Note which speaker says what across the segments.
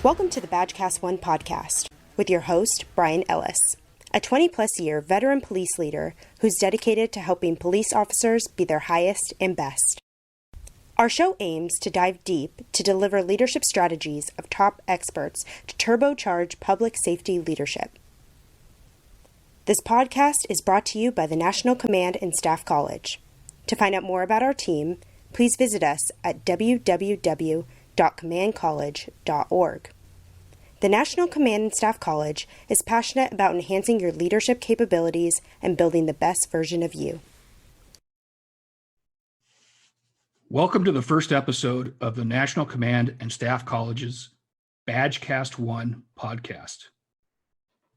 Speaker 1: Welcome to the Badgecast 1 podcast with your host, Brian Ellis, a 20-plus year veteran police leader who's dedicated to helping police officers be their highest and best. Our show aims to dive deep to deliver leadership strategies of top experts to turbocharge public safety leadership. This podcast is brought to you by the National Command and Staff College. To find out more about our team, please visit us at www.commandcollege.org. The National Command and Staff College is passionate about enhancing your leadership capabilities and building the best version of you.
Speaker 2: Welcome to the first episode of the National Command and Staff College's Badgecast 1 podcast.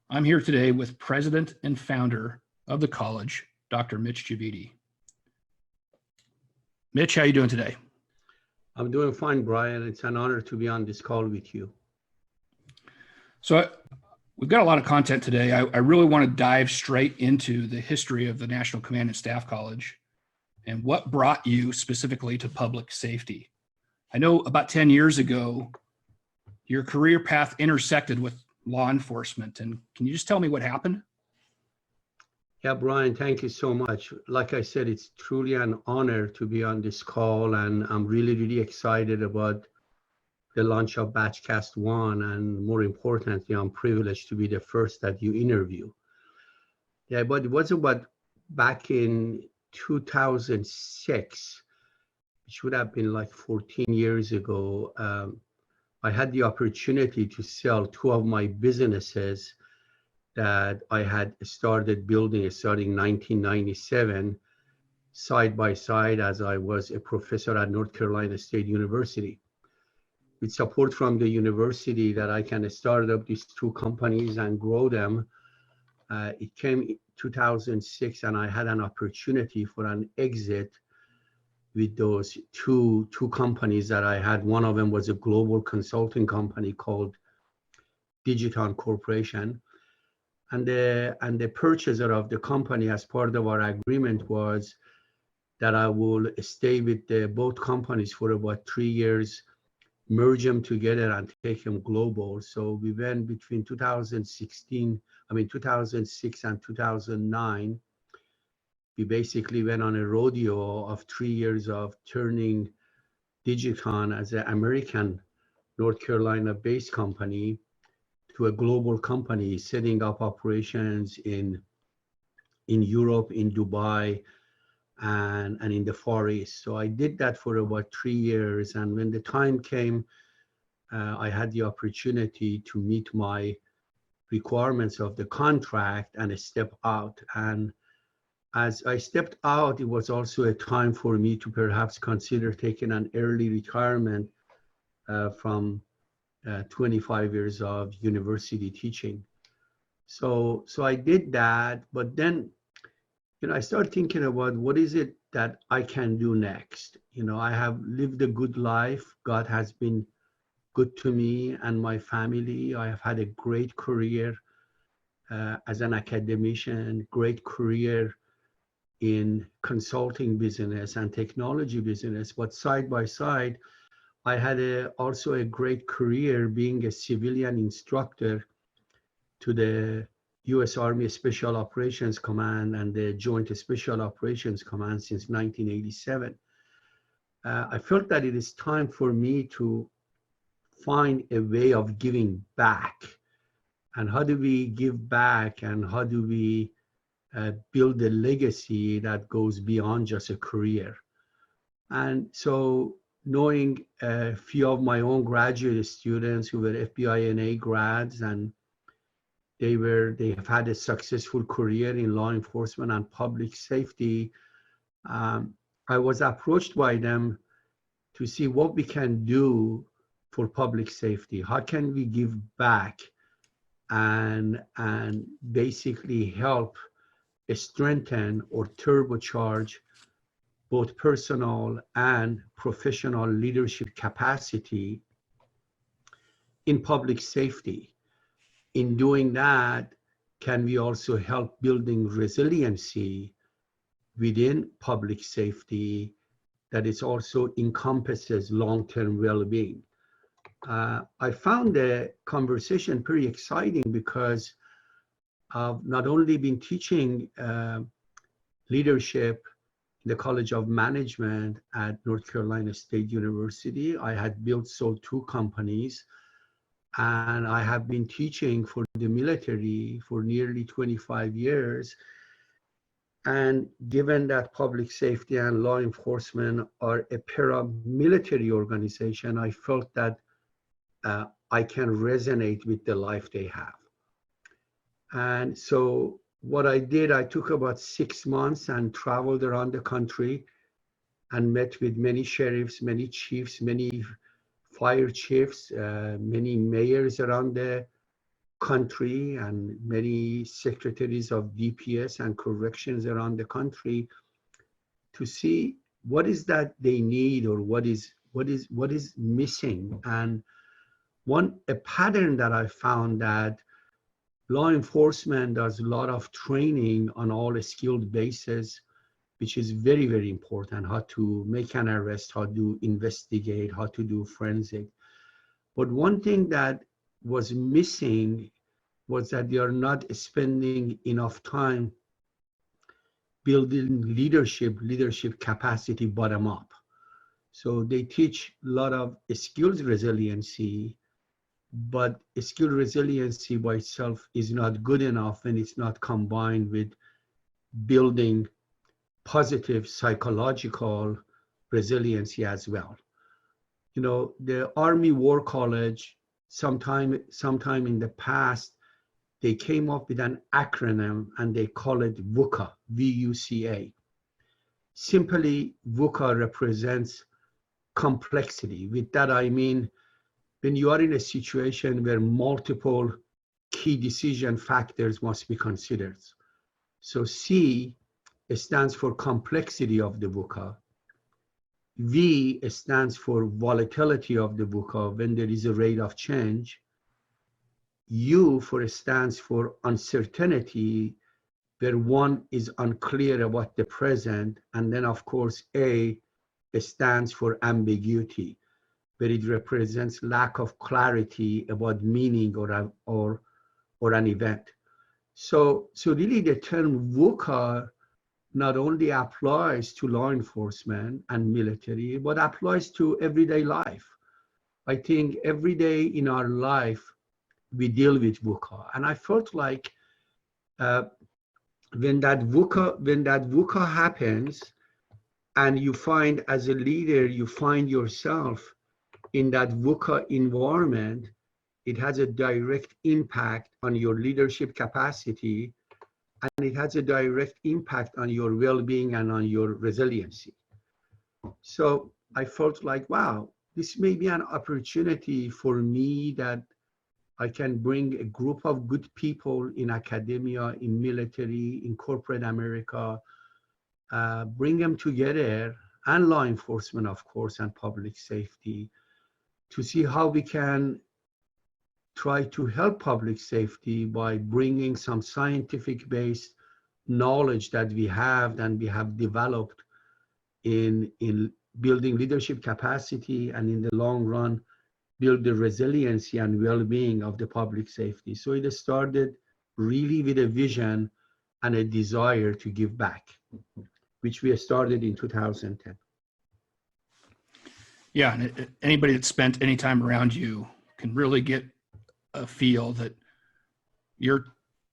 Speaker 2: I'm here today with President and Founder of the college, Dr. Mitch Javidi. Mitch, how are you doing today?
Speaker 3: I'm doing fine, Brian. It's an honor to be on this call with you.
Speaker 2: So we've got a lot of content today. I really want to dive straight into the history of the National Command and Staff College and what brought you specifically to public safety. I know about 10 years ago, your career path intersected with law enforcement. And can you just tell me what happened?
Speaker 3: Yeah, Brian, thank you so much. Like I said, it's truly an honor to be on this call, and I'm really excited about the launch of Badgecast 1, and more importantly, I'm privileged to be the first that you interview. Yeah, but it was about back in 2006, which would have been like 14 years ago. I had the opportunity to sell two of my businesses that I had started building starting 1997, side by side as I was a professor at North Carolina State University. With support from the university that I can start up these two companies and grow them, it came in 2006 and I had an opportunity for an exit with those two companies that I had. One of them was a global consulting company called Digiton Corporation. And the purchaser of the company, as part of our agreement, was that I will stay with both companies for about 3 years, merge them together and take them global. So we went between 2006 and 2009. We basically went on a rodeo of 3 years of turning Digiton as an American North Carolina-based company to a global company, setting up operations in Europe, in Dubai, and in the Far East. So I did that for about 3 years. And when the time came, I had the opportunity to meet my requirements of the contract and step out. And as I stepped out, it was also a time for me to perhaps consider taking an early retirement from 25 years of university teaching. So I did that, but then, I started thinking about what is it that I can do next. I have lived a good life. God has been good to me and my family. I have had a great career as an academician, great career in consulting business and technology business, but side by side, I had also a great career being a civilian instructor to the U.S. Army Special Operations Command and the Joint Special Operations Command since 1987. I felt that it is time for me to find a way of giving back. And how do we give back, and how do we build a legacy that goes beyond just a career? And so, knowing a few of my own graduate students who were FBI NA grads, and they have had a successful career in law enforcement and public safety, I was approached by them to see what we can do for public safety. How can we give back and basically help strengthen or turbocharge both personal and professional leadership capacity in public safety. In doing that, can we also help building resiliency within public safety that it also encompasses long-term well-being? I found the conversation pretty exciting because I've not only been teaching leadership in the College of Management at North Carolina State University. I had sold 2 companies, and I have been teaching for the military for nearly 25 years. And given that public safety and law enforcement are a paramilitary organization, I felt that I can resonate with the life they have. And so what I did, I took about 6 months and traveled around the country and met with many sheriffs, many chiefs, many fire chiefs, many mayors around the country, and many secretaries of DPS and corrections around the country to see what is that they need, or what is missing. And a pattern that I found, that law enforcement does a lot of training on all a skilled basis, which is very, very important: how to make an arrest, how to investigate, how to do forensic. But one thing that was missing was that they are not spending enough time building leadership capacity bottom up. So they teach a lot of skills resiliency, but skill resiliency by itself is not good enough when it's not combined with building positive psychological resiliency as well. You know, the Army War College, sometime in the past, they came up with an acronym and they call it VUCA, V-U-C-A. Simply, VUCA represents complexity. With that, I mean, when you are in a situation where multiple key decision factors must be considered. So C stands for complexity of the VUCA. V stands for volatility of the VUCA, when there is a rate of change. U stands for uncertainty, where one is unclear about the present. And then, of course, A stands for ambiguity, where it represents lack of clarity about meaning or an event. So really the term VUCA not only applies to law enforcement and military, but applies to everyday life. I think every day in our life, we deal with VUCA. And I felt like when that VUCA happens, and you find as a leader, you find yourself in that VUCA environment, it has a direct impact on your leadership capacity, and it has a direct impact on your well-being and on your resiliency. So I felt like, wow, this may be an opportunity for me, that I can bring a group of good people in academia, in military, in corporate America, bring them together, and law enforcement, of course, and public safety, to see how we can try to help public safety by bringing some scientific-based knowledge that we have and we have developed in building leadership capacity, and in the long run, build the resiliency and well-being of the public safety. So it started really with a vision and a desire to give back, which we started in 2010.
Speaker 2: Yeah, and anybody that spent any time around you can really get a feel that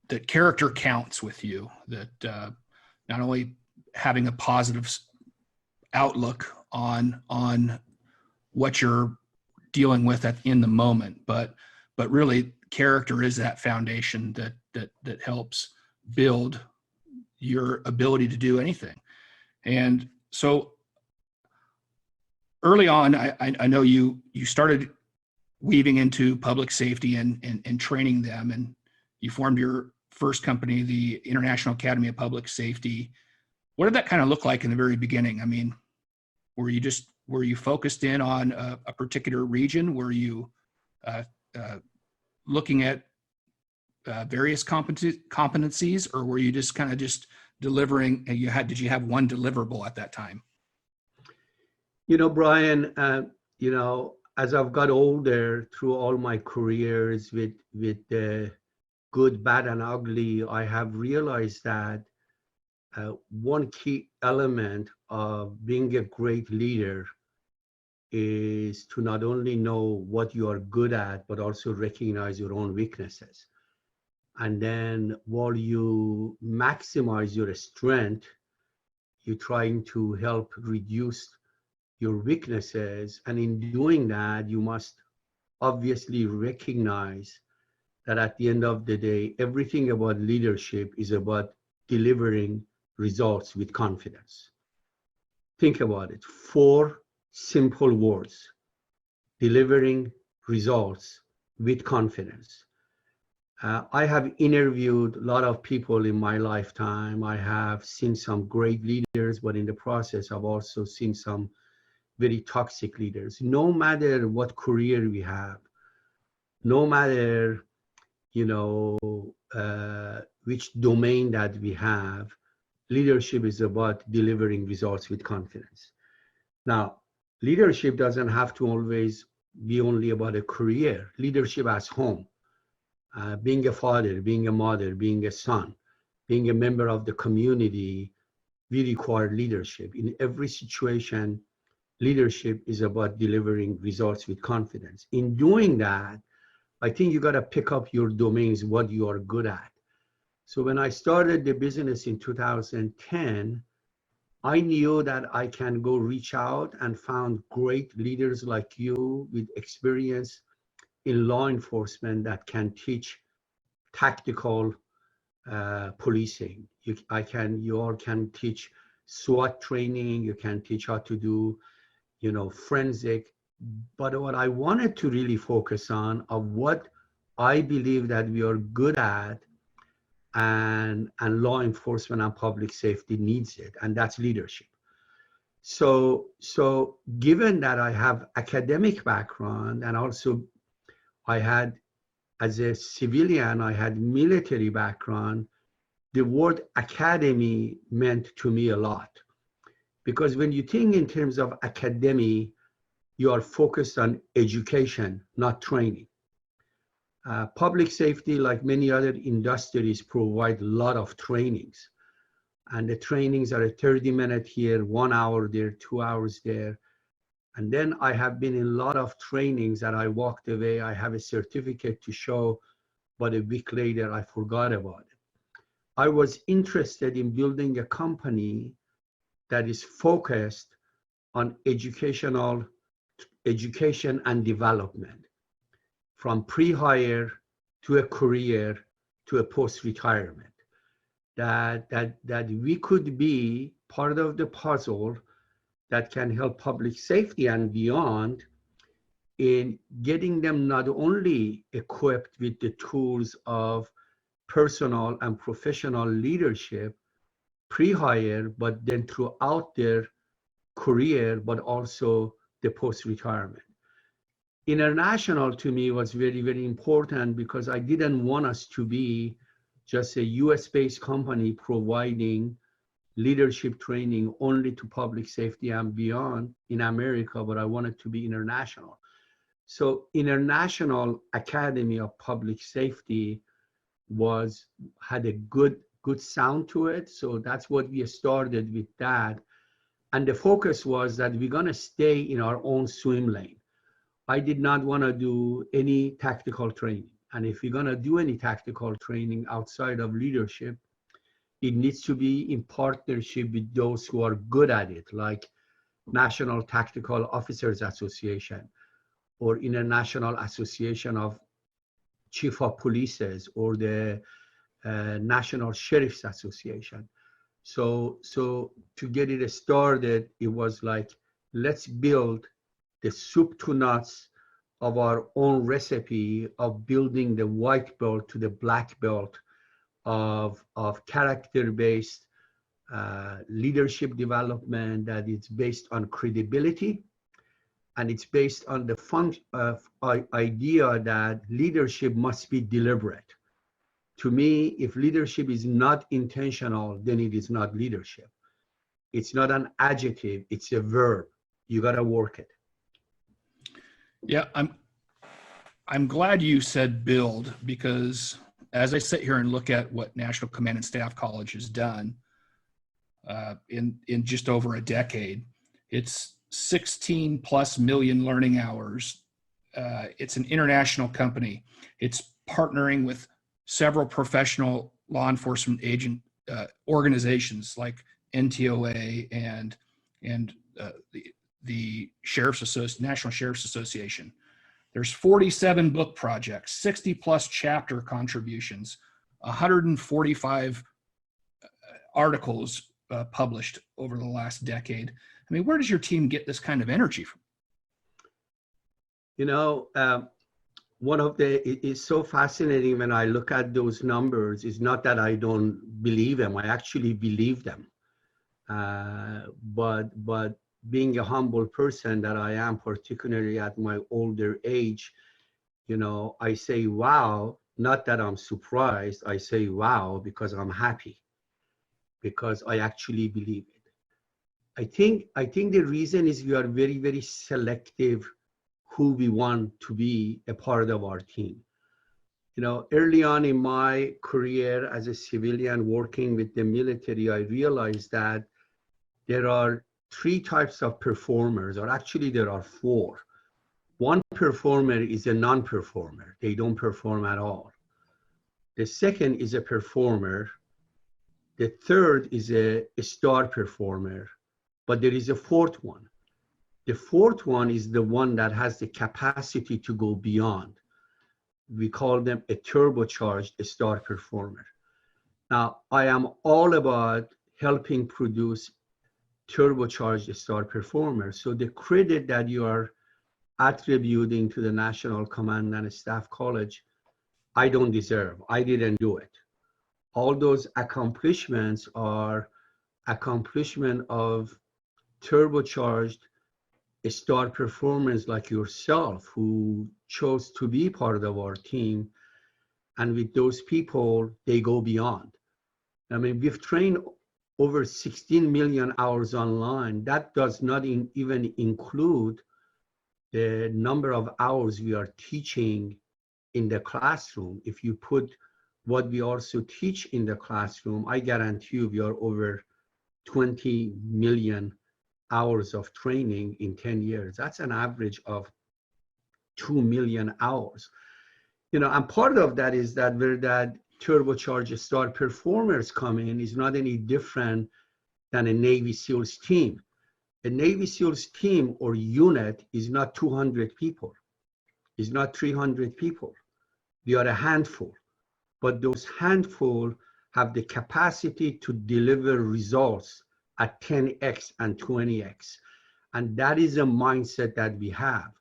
Speaker 2: that character counts with you, that not only having a positive outlook on what you're dealing with in the moment, but really character is that foundation that helps build your ability to do anything. And so early on, I know you started weaving into public safety and training them, and you formed your first company, the International Academy of Public Safety. What did that kind of look like in the very beginning? I mean, were you focused in on a particular region? Were you looking at various competencies, or were you just kind of delivering? Did you have one deliverable at that time?
Speaker 3: You know, Brian, as I've got older through all my careers with the good, bad, and ugly, I have realized that one key element of being a great leader is to not only know what you are good at, but also recognize your own weaknesses. And then while you maximize your strength, you're trying to help reduce your weaknesses. And in doing that, you must obviously recognize that at the end of the day, everything about leadership is about delivering results with confidence. Think about it. 4 simple words: delivering results with confidence. I have interviewed a lot of people in my lifetime. I have seen some great leaders, but in the process, I've also seen some very toxic leaders. No matter what career we have, no matter which domain that we have, leadership is about delivering results with confidence. Now, leadership doesn't have to always be only about a career. Leadership as home, being a father, being a mother, being a son, being a member of the community, we require leadership. In every situation, leadership is about delivering results with confidence. In doing that, I think you got to pick up your domains, what you are good at. So when I started the business in 2010, I knew that I can go reach out and found great leaders like you with experience in law enforcement that can teach tactical policing. You all can teach SWAT training. You can teach how to do, forensic. But what I wanted to really focus on of what I believe that we are good at, and law enforcement and public safety needs it, and that's leadership. So given that I have academic background, and also I had, as a civilian, I had military background, the word academy meant to me a lot. Because when you think in terms of academy, you are focused on education, not training. Public safety, like many other industries, provide a lot of trainings. And the trainings are a 30-minute here, 1 hour there, 2 hours there. And then I have been in a lot of trainings that I walked away. I have a certificate to show, but a week later, I forgot about it. I was interested in building a company that is focused on education and development, from pre-hire to a career to a post-retirement. That we could be part of the puzzle that can help public safety and beyond in getting them not only equipped with the tools of personal and professional leadership pre-hire, but then throughout their career, but also the post-retirement. International to me was very, very important because I didn't want us to be just a US-based company providing leadership training only to public safety and beyond in America, but I wanted to be international. So International Academy of Public Safety had a good sound to it. So that's what we started with that. And the focus was that we're gonna stay in our own swim lane. I did not wanna do any tactical training. And if you're gonna do any tactical training outside of leadership, it needs to be in partnership with those who are good at it, like National Tactical Officers Association or International Association of Chief of Polices or the National Sheriff's Association. So to get it started, it was like, let's build the soup to nuts of our own recipe of building the white belt to the black belt of character-based leadership development that is based on credibility, and it's based on the idea that leadership must be deliberate. To me, if leadership is not intentional, then it is not leadership. It's not an adjective, it's a verb. You gotta work it.
Speaker 2: Yeah, I'm glad you said build, because as I sit here and look at what National Command and Staff College has done in just over a decade, it's 16 plus million learning hours. It's an international company. It's partnering with several professional law enforcement agent organizations like NTOA and the National Sheriff's Association. There's 47 book projects, 60 plus chapter contributions, 145 articles published over the last decade. I mean, where does your team get this kind of energy from?
Speaker 3: You know, it's so fascinating when I look at those numbers. It's not that I don't believe them. I actually believe them. But being a humble person that I am, particularly at my older age, you know, I say, wow, not that I'm surprised. I say, wow, because I'm happy, because I actually believe it. I think the reason is we are very, very selective who we want to be a part of our team. You know, early on in my career as a civilian working with the military, I realized that there are three types of performers, or actually there are four. One performer is a non-performer. They don't perform at all. The second is a performer. The third is a star performer, but there is a fourth one. The fourth one is the one that has the capacity to go beyond. We call them a turbocharged star performer. Now, I am all about helping produce turbocharged star performers. So the credit that you are attributing to the National Command and Staff College, I don't deserve. I didn't do it. All those accomplishments are accomplishment of turbocharged star performers like yourself who chose to be part of our team. And with those people, they go beyond. I mean, we've trained over 16 million hours online. That does not even include the number of hours we are teaching in the classroom. If you put what we also teach in the classroom, I guarantee you we are over 20 million hours of training in 10 years. That's an average of 2 million hours. You know, and part of that is that where that turbocharged star performers come in is not any different than a Navy SEALs team. A Navy SEALs team or unit is not 200 people. It's not 300 people. We are a handful, but those handful have the capacity to deliver results at 10x and 20x. And that is a mindset that we have.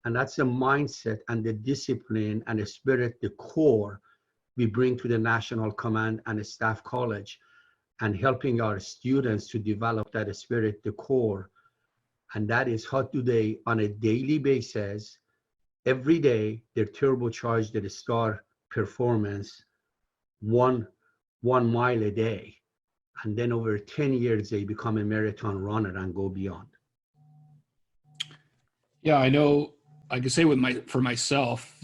Speaker 3: And that's a mindset and the discipline and the spirit, the core we bring to the National Command and Staff College, and helping our students to develop that spirit, the core. And that is how do they, on a daily basis, every day, they're turbocharged their star performance one mile a day. And then over 10 years, they become a marathon runner and go beyond.
Speaker 2: Yeah, I know. I can say for myself,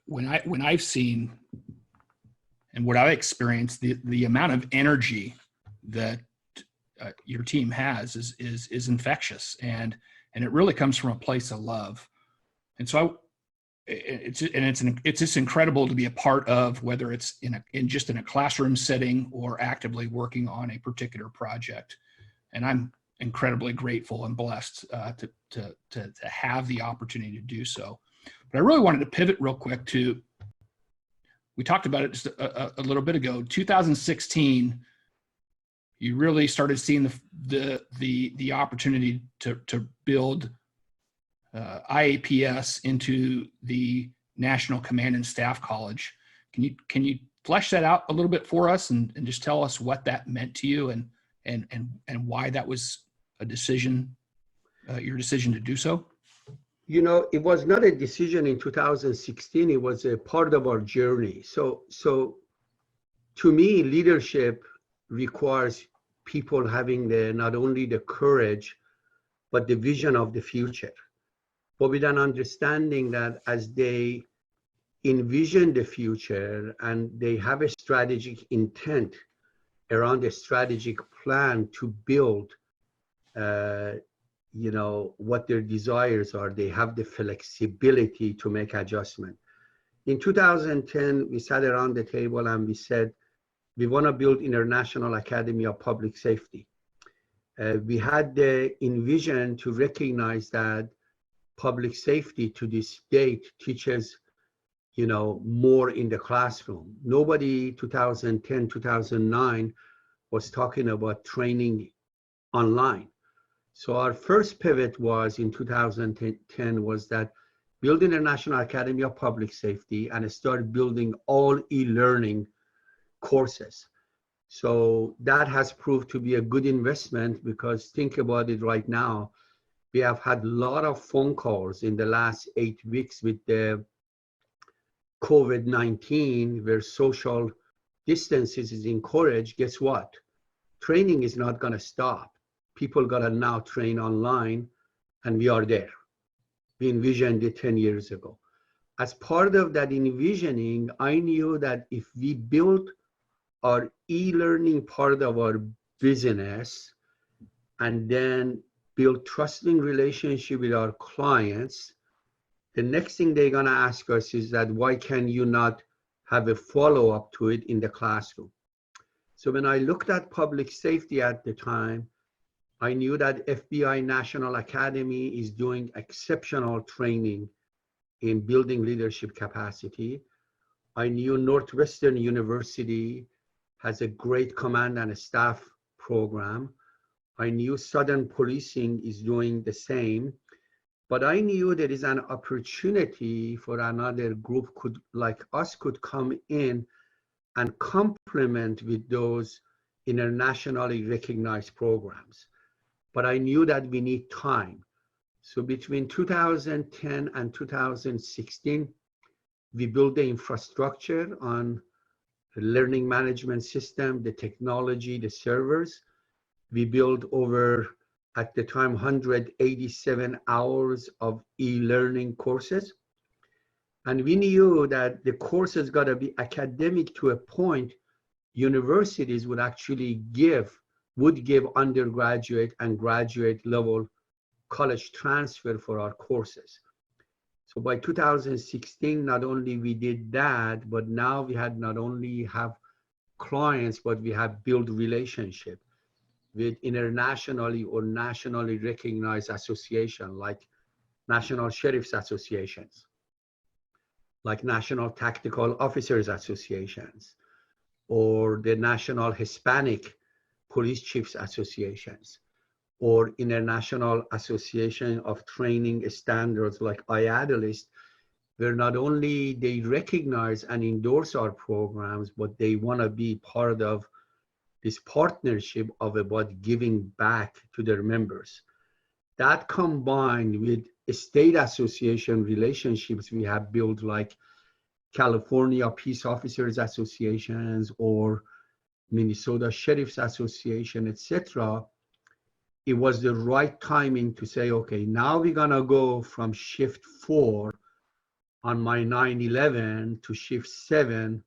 Speaker 2: when I've seen and what I've experienced, the amount of energy that your team has is infectious, and it really comes from a place of love. And so it's just incredible to be a part of, whether it's in a classroom setting or actively working on a particular project. And I'm incredibly grateful and blessed to have the opportunity to do so. But I really wanted to pivot real quick to, we talked about it just a little bit ago, 2016, you really started seeing the opportunity to build IAPS into the National Command and Staff College. Can you flesh that out a little bit for us and just tell us what that meant to you and why that was a decision, your decision to do so?
Speaker 3: You know, it was not a decision in 2016. It was a part of our journey. So to me, leadership requires people having not only the courage, but the vision of the future. but with an understanding that as they envision the future and they have a strategic intent around a strategic plan to build, what their desires are, they have the flexibility to make adjustment. In 2010, we sat around the table and we said, we want to build International Academy of Public Safety. We had the envision to recognize that public safety to this date teaches, more in the classroom. Nobody 2010, 2009 was talking about training online. So our first pivot was in 2010 was that build International Academy of Public Safety and start building all e-learning courses. So that has proved to be a good investment, because think about it right now, we have had a lot of phone calls in the last 8 weeks with the COVID-19 where social distances is encouraged. Guess what? Training is not going to stop. People got to now train online, and we are there. We envisioned it 10 years ago. As part of that envisioning, I knew that if we build our e-learning part of our business and then build trusting relationship with our clients, the next thing they're going to ask us is that, why can you not have a follow-up to it in the classroom? So when I looked at public safety at the time, I knew that FBI National Academy is doing exceptional training in building leadership capacity. I knew Northwestern University has a great command and staff program. I knew Southern Policing is doing the same, but I knew there is an opportunity for another group like us could come in and complement with those internationally recognized programs. But I knew that we need time. So between 2010 and 2016, we built the infrastructure on the learning management system, the technology, the servers. We built over, at the time, 187 hours of e-learning courses. And we knew that the courses got to be academic to a point universities would actually would give undergraduate and graduate level college transfer for our courses. So by 2016, not only we did that, but now we had not only have clients, but we have built relationship with internationally or nationally recognized associations like National Sheriff's Associations, like National Tactical Officers Associations, or the National Hispanic Police Chiefs Associations, or International Association of Training Standards like IADList, where not only they recognize and endorse our programs, but they want to be part of this partnership of about giving back to their members. That combined with state association relationships we have built, like California Peace Officers Associations or Minnesota Sheriff's Association, etc., it was the right timing to say, okay, now we're gonna go from shift 4 on my 9/11 to shift 7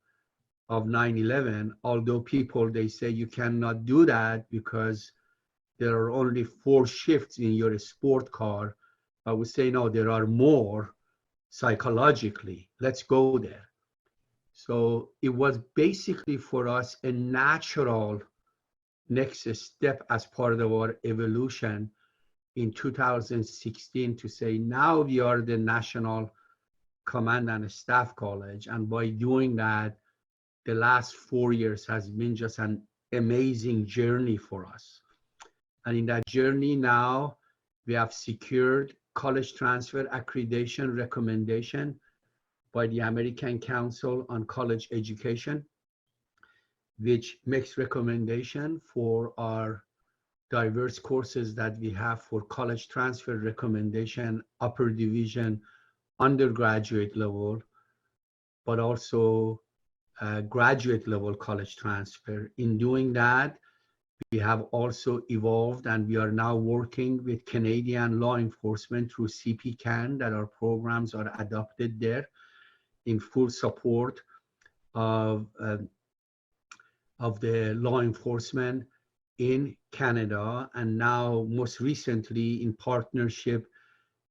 Speaker 3: of 9/11. Although people, they say you cannot do that because there are only 4 shifts in your sport car. I would say, no, there are more psychologically. Let's go there. So it was basically for us a natural next step as part of our evolution in 2016 to say, now we are the National Command and Staff College. And by doing that, the last 4 years has been just an amazing journey for us. And in that journey now, we have secured college transfer accreditation recommendation by the American Council on College Education, which makes recommendation for our diverse courses that we have for college transfer recommendation, upper division, undergraduate level, but also graduate level college transfer. In doing that, We have also evolved, and we are now working with Canadian law enforcement through CPCAN, that our programs are adopted there in full support of the law enforcement in Canada, and now most recently in partnership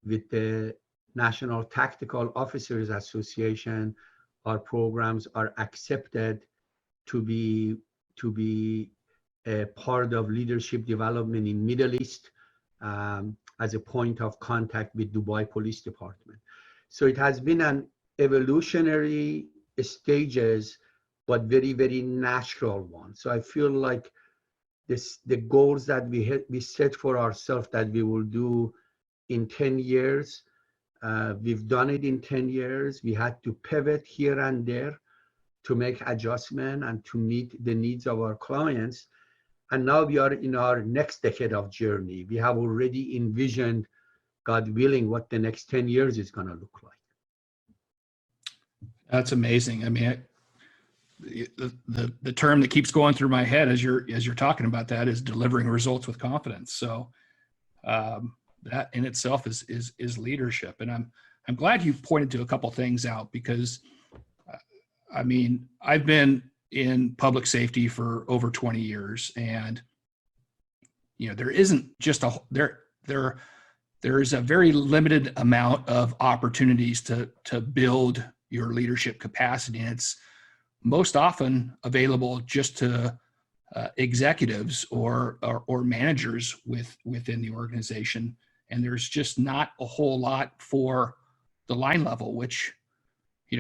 Speaker 3: with the National Tactical Officers Association, our programs are accepted to be a part of leadership development in Middle East as a point of contact with Dubai Police Department. So it has been an evolutionary stages, but very, very natural one. So I feel like the goals that we set for ourselves that we will do in 10 years, we've done it in 10 years. We had to pivot here and there to make adjustment and to meet the needs of our clients. And now we are in our next decade of journey. We have already envisioned, God willing, what the next 10 years is going to look like.
Speaker 2: That's amazing. I mean, the term that keeps going through my head as you're talking about that is delivering results with confidence. So that in itself is leadership. And I'm glad you pointed to a couple things out, because I mean, I've been in public safety for over 20 years, and there isn't just there is a very limited amount of opportunities to build your leadership capacity, and it's most often available just to executives or managers within the organization, and there's just not a whole lot for the line level, which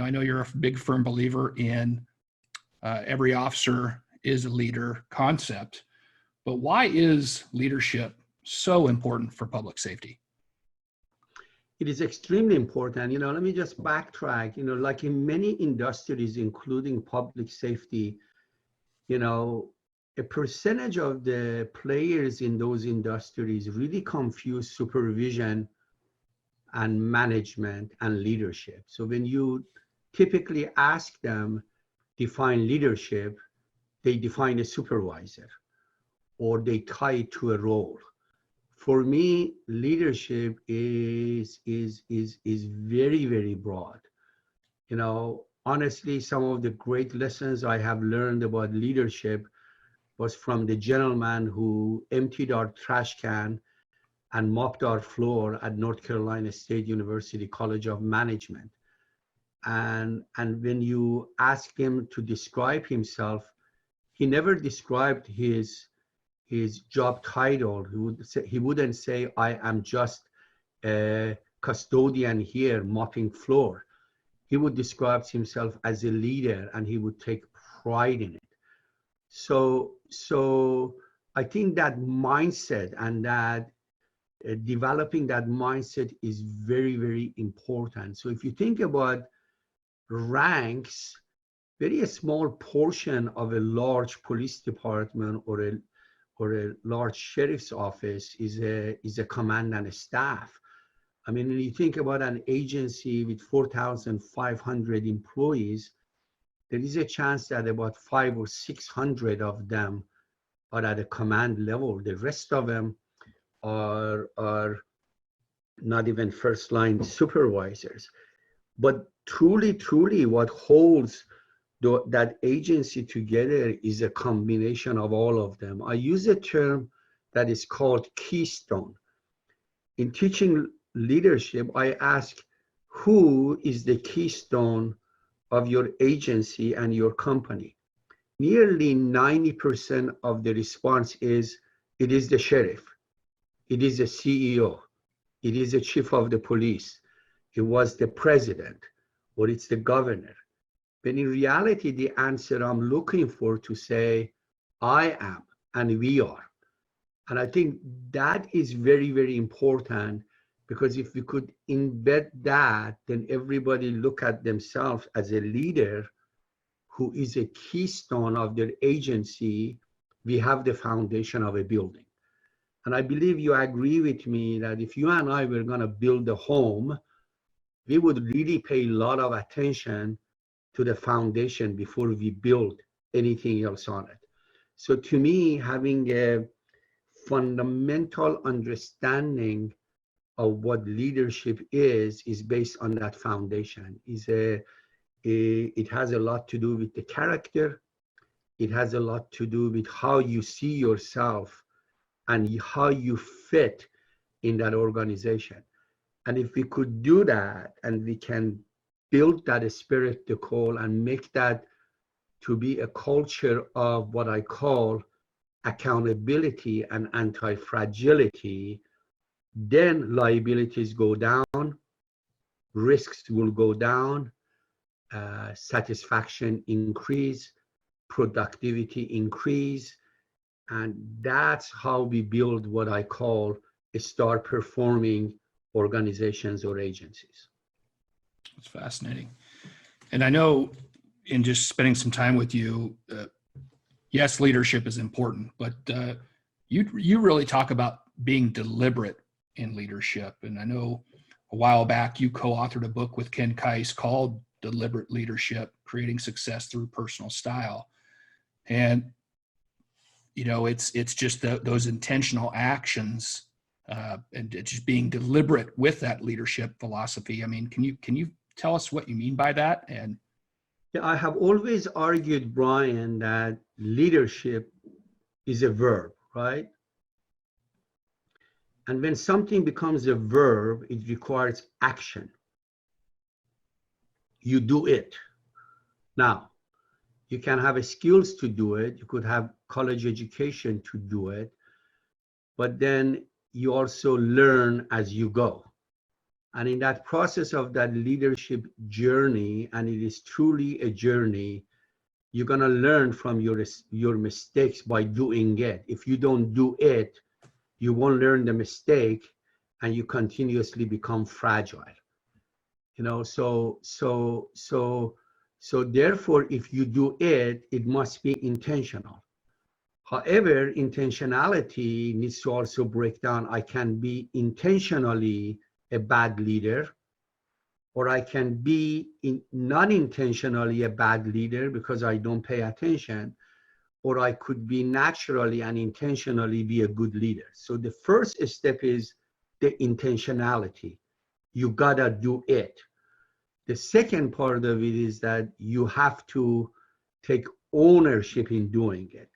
Speaker 2: I know you're a big firm believer in every officer is a leader concept, but why is leadership so important for public safety?
Speaker 3: It is extremely important. Let me just backtrack. Like in many industries, including public safety, a percentage of the players in those industries really confuse supervision and management and leadership. So when you typically ask them, define leadership, they define a supervisor or they tie it to a role. For me, leadership is very, very broad. Honestly, some of the great lessons I have learned about leadership was from the gentleman who emptied our trash can and mopped our floor at North Carolina State University College of Management. And when you ask him to describe himself, he never described his job title. He wouldn't say, I am just a custodian here mopping floor. He would describe himself as a leader, and he would take pride in it. So I think that mindset and that developing that mindset is very, very important. So if you think about ranks, very small portion of a large police department or a large sheriff's office is a command and a staff. I mean, when you think about an agency with 4,500 employees, there is a chance that about 500 or 600 of them are at a command level. The rest of them are not even first line supervisors. But truly what holds that agency together is a combination of all of them. I use a term that is called Keystone. In teaching leadership, I ask, who is the keystone of your agency and your company? Nearly 90% of the response is, it is the sheriff, it is the CEO, it is the chief of the police, it was the president, or it's the governor. But in reality, the answer I'm looking for to say, I am, and we are. And I think that is very, very important, because if we could embed that, then everybody look at themselves as a leader who is a keystone of their agency. We have the foundation of a building. And I believe you agree with me that if you and I were going to build a home, we would really pay a lot of attention to the foundation before we build anything else on it. So to me, having a fundamental understanding of what leadership is based on that foundation. It has a lot to do with the character. It has a lot to do with how you see yourself and how you fit in that organization. And if we could do that, and we can build that spirit to call and make that to be a culture of what I call accountability and anti-fragility, then liabilities go down, risks will go down, satisfaction increase, productivity increase, and that's how we build what I call star performing organizations or agencies.
Speaker 2: It's fascinating. And I know in just spending some time with you, yes, leadership is important, but you really talk about being deliberate in leadership. And I know a while back you co-authored a book with Ken Kais called Deliberate Leadership, Creating Success Through Personal Style. And, you know, it's just those intentional actions and just being deliberate with that leadership philosophy. I mean, can you tell us what you mean by that? And
Speaker 3: yeah, I have always argued, Brian, that leadership is a verb, right? And when something becomes a verb, it requires action. You do it. Now, you can have skills to do it. You could have college education to do it. But then you also learn as you go. And in that process of that leadership journey, and it is truly a journey, you're going to learn from your mistakes by doing it. If you don't do it, you won't learn the mistake, and you continuously become fragile. You know, so therefore, if you do it, it must be intentional. However, intentionality needs to also break down. I can be intentionally a bad leader, or I can be non-intentionally a bad leader because I don't pay attention, or I could be naturally and intentionally be a good leader. So the first step is the intentionality. You gotta do it. The second part of it is that you have to take ownership in doing it.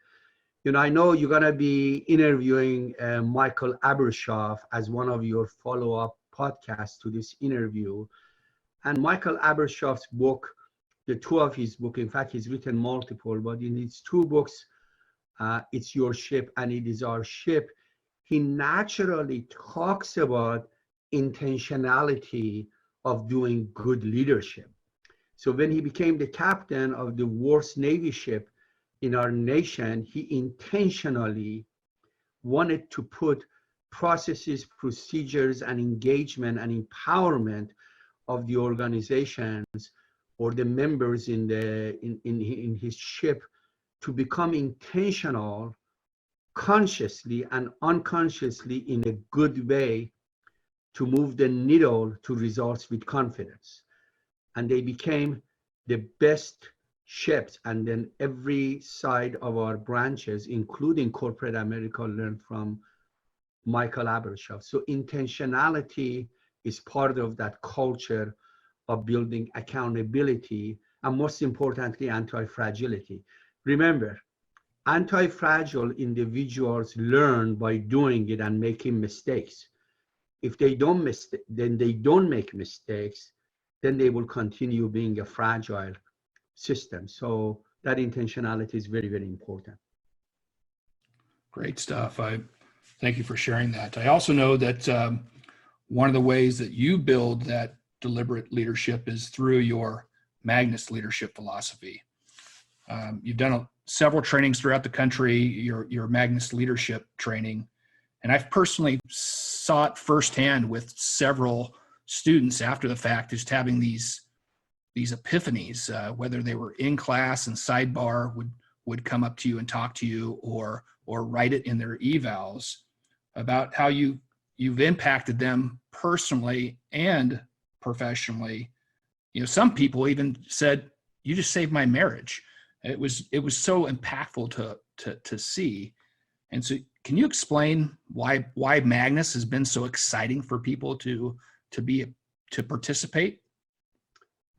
Speaker 3: You know, I know you're gonna be interviewing Michael Abershoff as one of your follow-up podcasts to this interview. And Michael Abershoff's book, the two of his book, in fact, he's written multiple, but in his two books, It's Your Ship and It Is Our Ship, he naturally talks about intentionality of doing good leadership. So when he became the captain of the worst Navy ship in our nation, he intentionally wanted to put processes, procedures, and engagement and empowerment of the organizations or the members in his ship to become intentional, consciously and unconsciously, in a good way, to move the needle to results with confidence. And they became the best ships. And then every side of our branches, including corporate America, learned from Michael Abershoff. So intentionality is part of that culture of building accountability, and most importantly, anti-fragility. Remember, anti-fragile individuals learn by doing it and making mistakes. If they don't make mistakes, then they will continue being a fragile system. So that intentionality is very, very important.
Speaker 2: Great stuff. I thank you for sharing that. I also know that one of the ways that you build that deliberate leadership is through your Magnus leadership philosophy. You've done several trainings throughout the country, your Magnus leadership training. And I've personally saw it firsthand with several students after the fact, just having these epiphanies, whether they were in class and sidebar would come up to you and talk to you, or write it in their evals about how you've impacted them personally and professionally. You know, some people even said, "You just saved my marriage." It was so impactful to see. And so can you explain why Magnus has been so exciting for people to participate?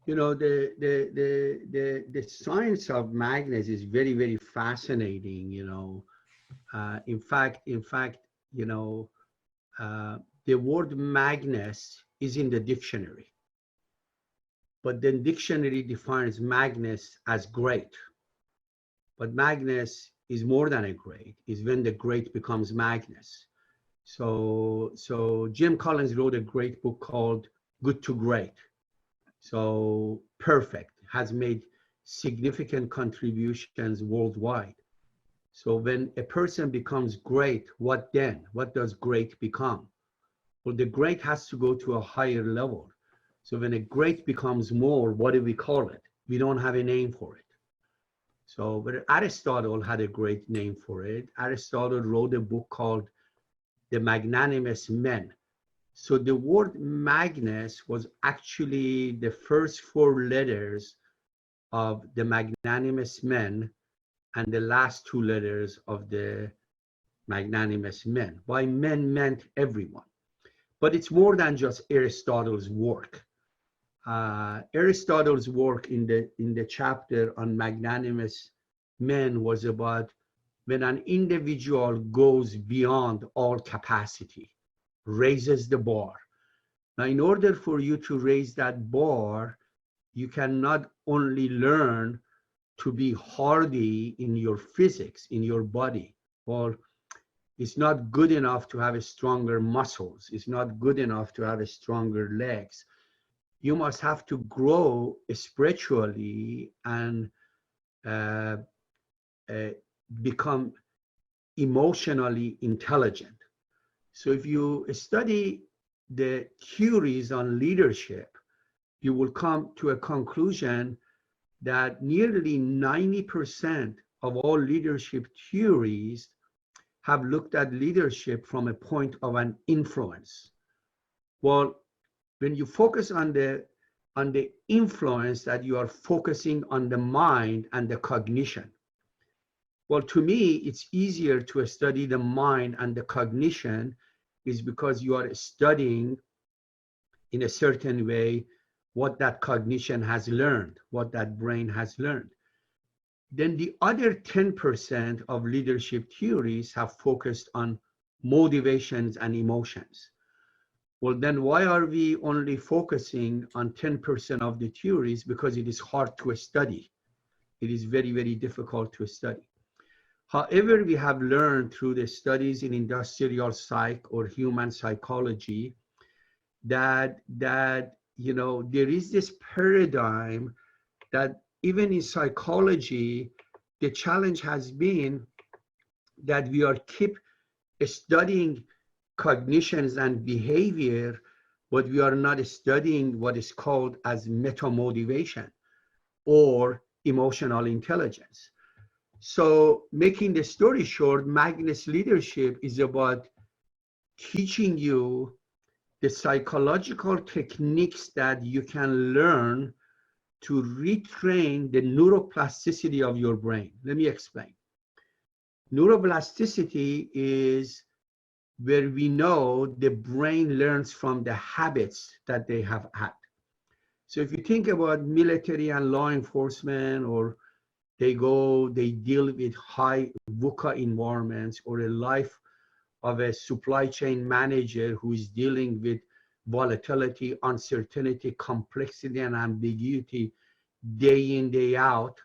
Speaker 3: You know, the science of Magnus is very, very fascinating, you know. In fact, you know, the word Magnus is in the dictionary, but the dictionary defines Magnus as great. But Magnus is more than a great, is when the great becomes Magnus. So Jim Collins wrote a great book called Good to Great. So perfect, has made significant contributions worldwide. So when a person becomes great, what then? What does great become? Well, the great has to go to a higher level. So when a great becomes more, what do we call it? We don't have a name for it. So, but Aristotle had a great name for it. Aristotle wrote a book called The Magnanimous Men. So the word Magnus was actually the first four letters of the Magnanimous Men and the last two letters of the Magnanimous Men. By men meant everyone. But it's more than just Aristotle's work. Aristotle's work in the chapter on magnanimous men was about when an individual goes beyond all capacity, raises the bar. Now, in order for you to raise that bar, you cannot only learn to be hardy in your physics, in your body, or it's not good enough to have stronger muscles. It's not good enough to have stronger legs. You must have to grow spiritually and become emotionally intelligent. So if you study the theories on leadership, you will come to a conclusion that nearly 90% of all leadership theories have looked at leadership from a point of an influence. Well, when you focus on the influence, that you are focusing on the mind and the cognition. Well, to me, it's easier to study the mind and the cognition is because you are studying in a certain way what that cognition has learned, what that brain has learned. Then the other 10% of leadership theories have focused on motivations and emotions. Well, then why are we only focusing on 10% of the theories? Because it is hard to study. It is very, very difficult to study. However, we have learned through the studies in industrial psych or human psychology that you know, there is this paradigm that even in psychology, the challenge has been that we are keep studying cognitions and behavior, but we are not studying what is called as meta-motivation or emotional intelligence. So making the story short, Magnus leadership is about teaching you the psychological techniques that you can learn to retrain the neuroplasticity of your brain. Let me explain. Neuroplasticity is where we know the brain learns from the habits that they have had. So if you think about military and law enforcement, or they deal with high VUCA environments, or a life of a supply chain manager who is dealing with volatility, uncertainty, complexity, and ambiguity day in, day out,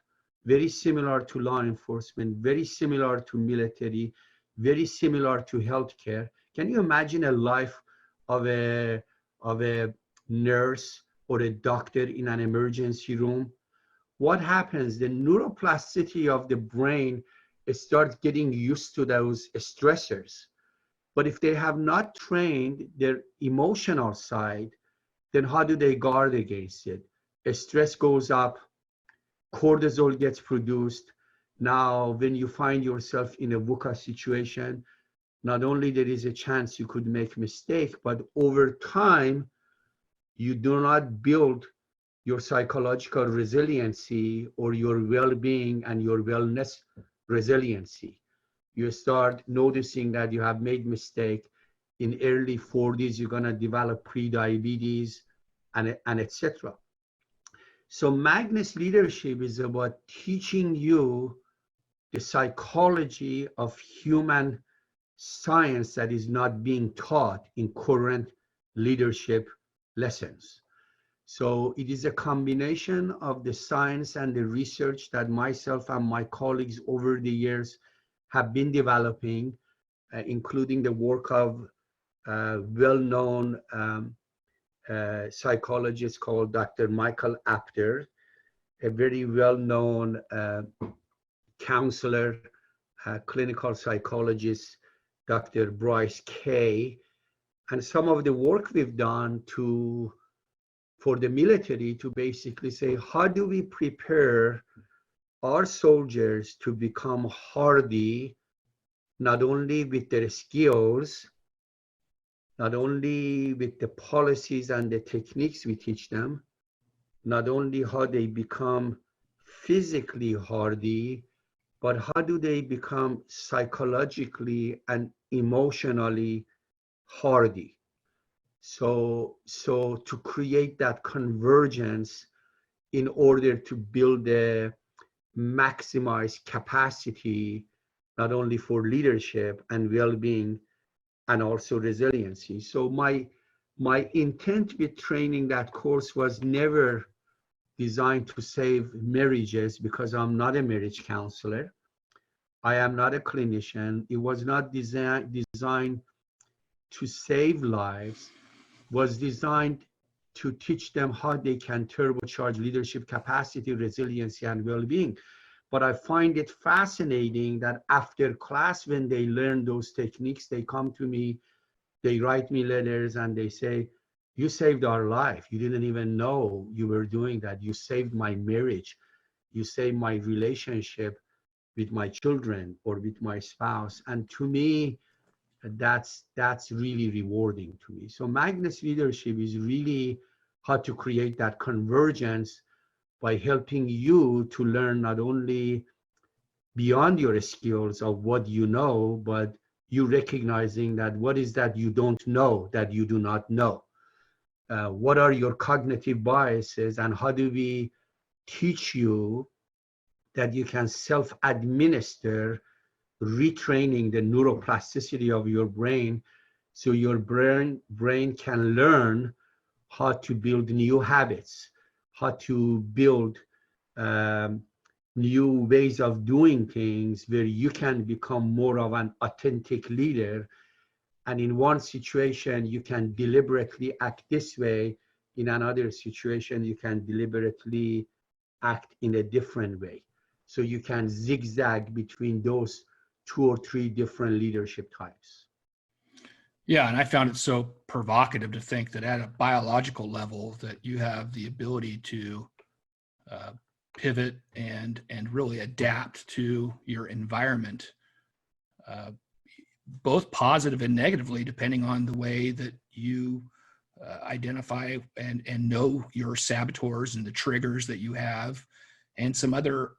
Speaker 3: very similar to law enforcement, very similar to military, very similar to healthcare. Can you imagine a life of a nurse or a doctor in an emergency room? What happens? The neuroplasticity of the brain starts getting used to those stressors. But if they have not trained their emotional side, then how do they guard against it? Stress goes up, cortisol gets produced. Now, when you find yourself in a VUCA situation, not only there is a chance you could make a mistake, but over time, you do not build your psychological resiliency or your well-being and your wellness resiliency. You start noticing that you have made mistake. In early 40s, you're going to develop pre-diabetes and etc. So Magnus leadership is about teaching you the psychology of human science that is not being taught in current leadership lessons. So it is a combination of the science and the research that myself and my colleagues over the years have been developing, including the work of well-known psychologist called Dr. Michael Apter, a very well-known counselor, clinical psychologist, Dr. Bryce Kay, and some of the work we've done for the military to basically say, how do we prepare our soldiers to become hardy, not only with their skills, not only with the policies and the techniques we teach them, not only how they become physically hardy, but how do they become psychologically and emotionally hardy? So to create that convergence in order to build a maximized capacity, not only for leadership and well-being, and also resiliency. So my intent with training that course was never designed to save marriages, because I'm not a marriage counselor. I am not a clinician. It was not designed to save lives. It was designed to teach them how they can turbocharge leadership capacity, resiliency, and well-being. But I find it fascinating that after class, when they learn those techniques, they come to me, they write me letters, and they say, you saved our life. You didn't even know you were doing that. You saved my marriage. You saved my relationship with my children or with my spouse. And to me, that's really rewarding to me. So Magnus leadership is really how to create that convergence by helping you to learn not only beyond your skills of what you know, but you recognizing that what is that you don't know that you do not know. What are your cognitive biases, and how do we teach you that you can self-administer retraining the neuroplasticity of your brain, so your brain can learn how to build new habits, how to build new ways of doing things, where you can become more of an authentic leader. And in one situation, you can deliberately act this way. In another situation, you can deliberately act in a different way. So you can zigzag between those 2 or 3 different leadership types.
Speaker 2: Yeah, and I found it so provocative to think that at a biological level that you have the ability to pivot and really adapt to your environment, both positive and negatively, depending on the way that you identify and know your saboteurs and the triggers that you have, and some other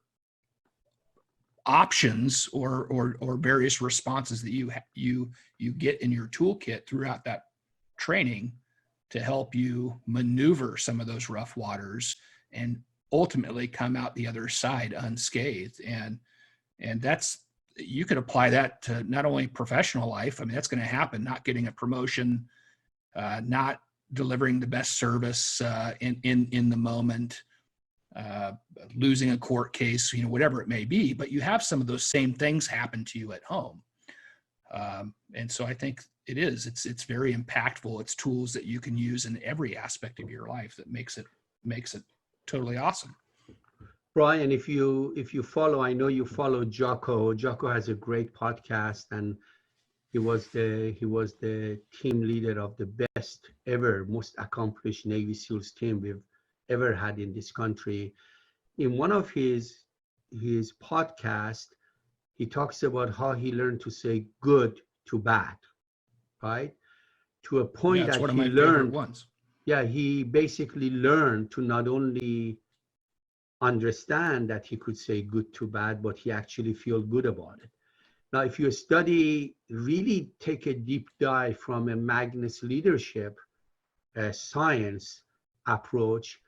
Speaker 2: options or various responses that you get in your toolkit throughout that training to help you maneuver some of those rough waters and ultimately come out the other side unscathed. And that's, you could apply that to not only professional life. I mean, that's going to happen, not getting a promotion, not delivering the best service in the moment, losing a court case, whatever it may be, but you have some of those same things happen to you at home. And so I think it's very impactful. It's tools that you can use in every aspect of your life that makes it totally awesome.
Speaker 3: Brian, if you follow, I know you follow Jocko. Jocko has a great podcast, and he was the team leader of the best ever, most accomplished Navy SEALs team we've ever had in this country. In one of his podcasts, he talks about how he learned to say good to bad, right? To a point that he learned. Yeah, he basically learned to not only understand that he could say good to bad, but he actually feel good about it. Now, if you study, really take a deep dive from a Magnus leadership science approach,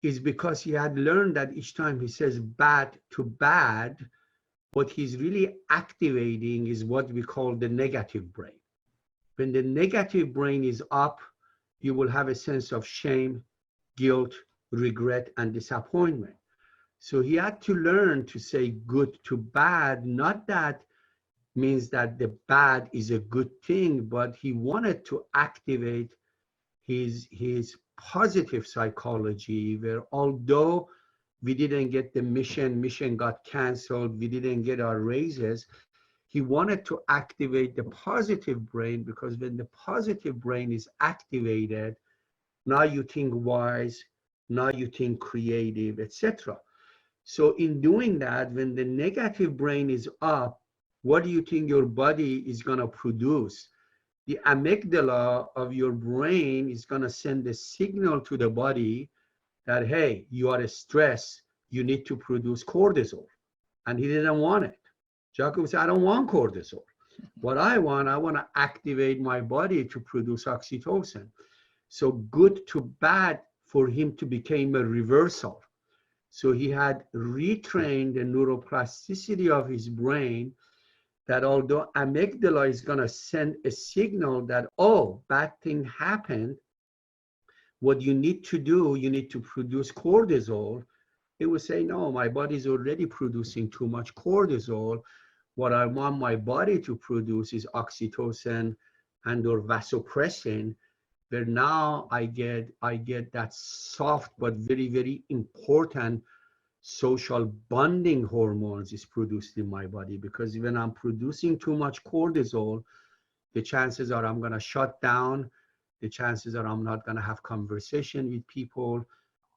Speaker 3: is because he had learned that each time he says bad to bad, what he's really activating is what we call the negative brain. When the negative brain is up, you will have a sense of shame, guilt, regret, and disappointment. So he had to learn to say good to bad, not that means that the bad is a good thing, but he wanted to activate his positive psychology, where although we didn't get the mission got canceled, we didn't get our raises, he wanted to activate the positive brain, because when the positive brain is activated, now you think wise, now you think creative, etc. So in doing that, when the negative brain is up, what do you think your body is going to produce? The amygdala of your brain is going to send a signal to the body that, hey, you are stressed, you need to produce cortisol. And he didn't want it. Jacob said, I don't want cortisol. What I want to activate my body to produce oxytocin. So good to bad for him to become a reversal. So he had retrained the neuroplasticity of his brain, that although amygdala is going to send a signal that, oh, bad thing happened, what you need to do, you need to produce cortisol. It would say, no, my body is already producing too much cortisol. What I want my body to produce is oxytocin and or vasopressin, where now I get that soft but very, very important social bonding hormones is produced in my body. Because when I'm producing too much cortisol, the chances are I'm going to shut down. The chances are I'm not going to have conversation with people.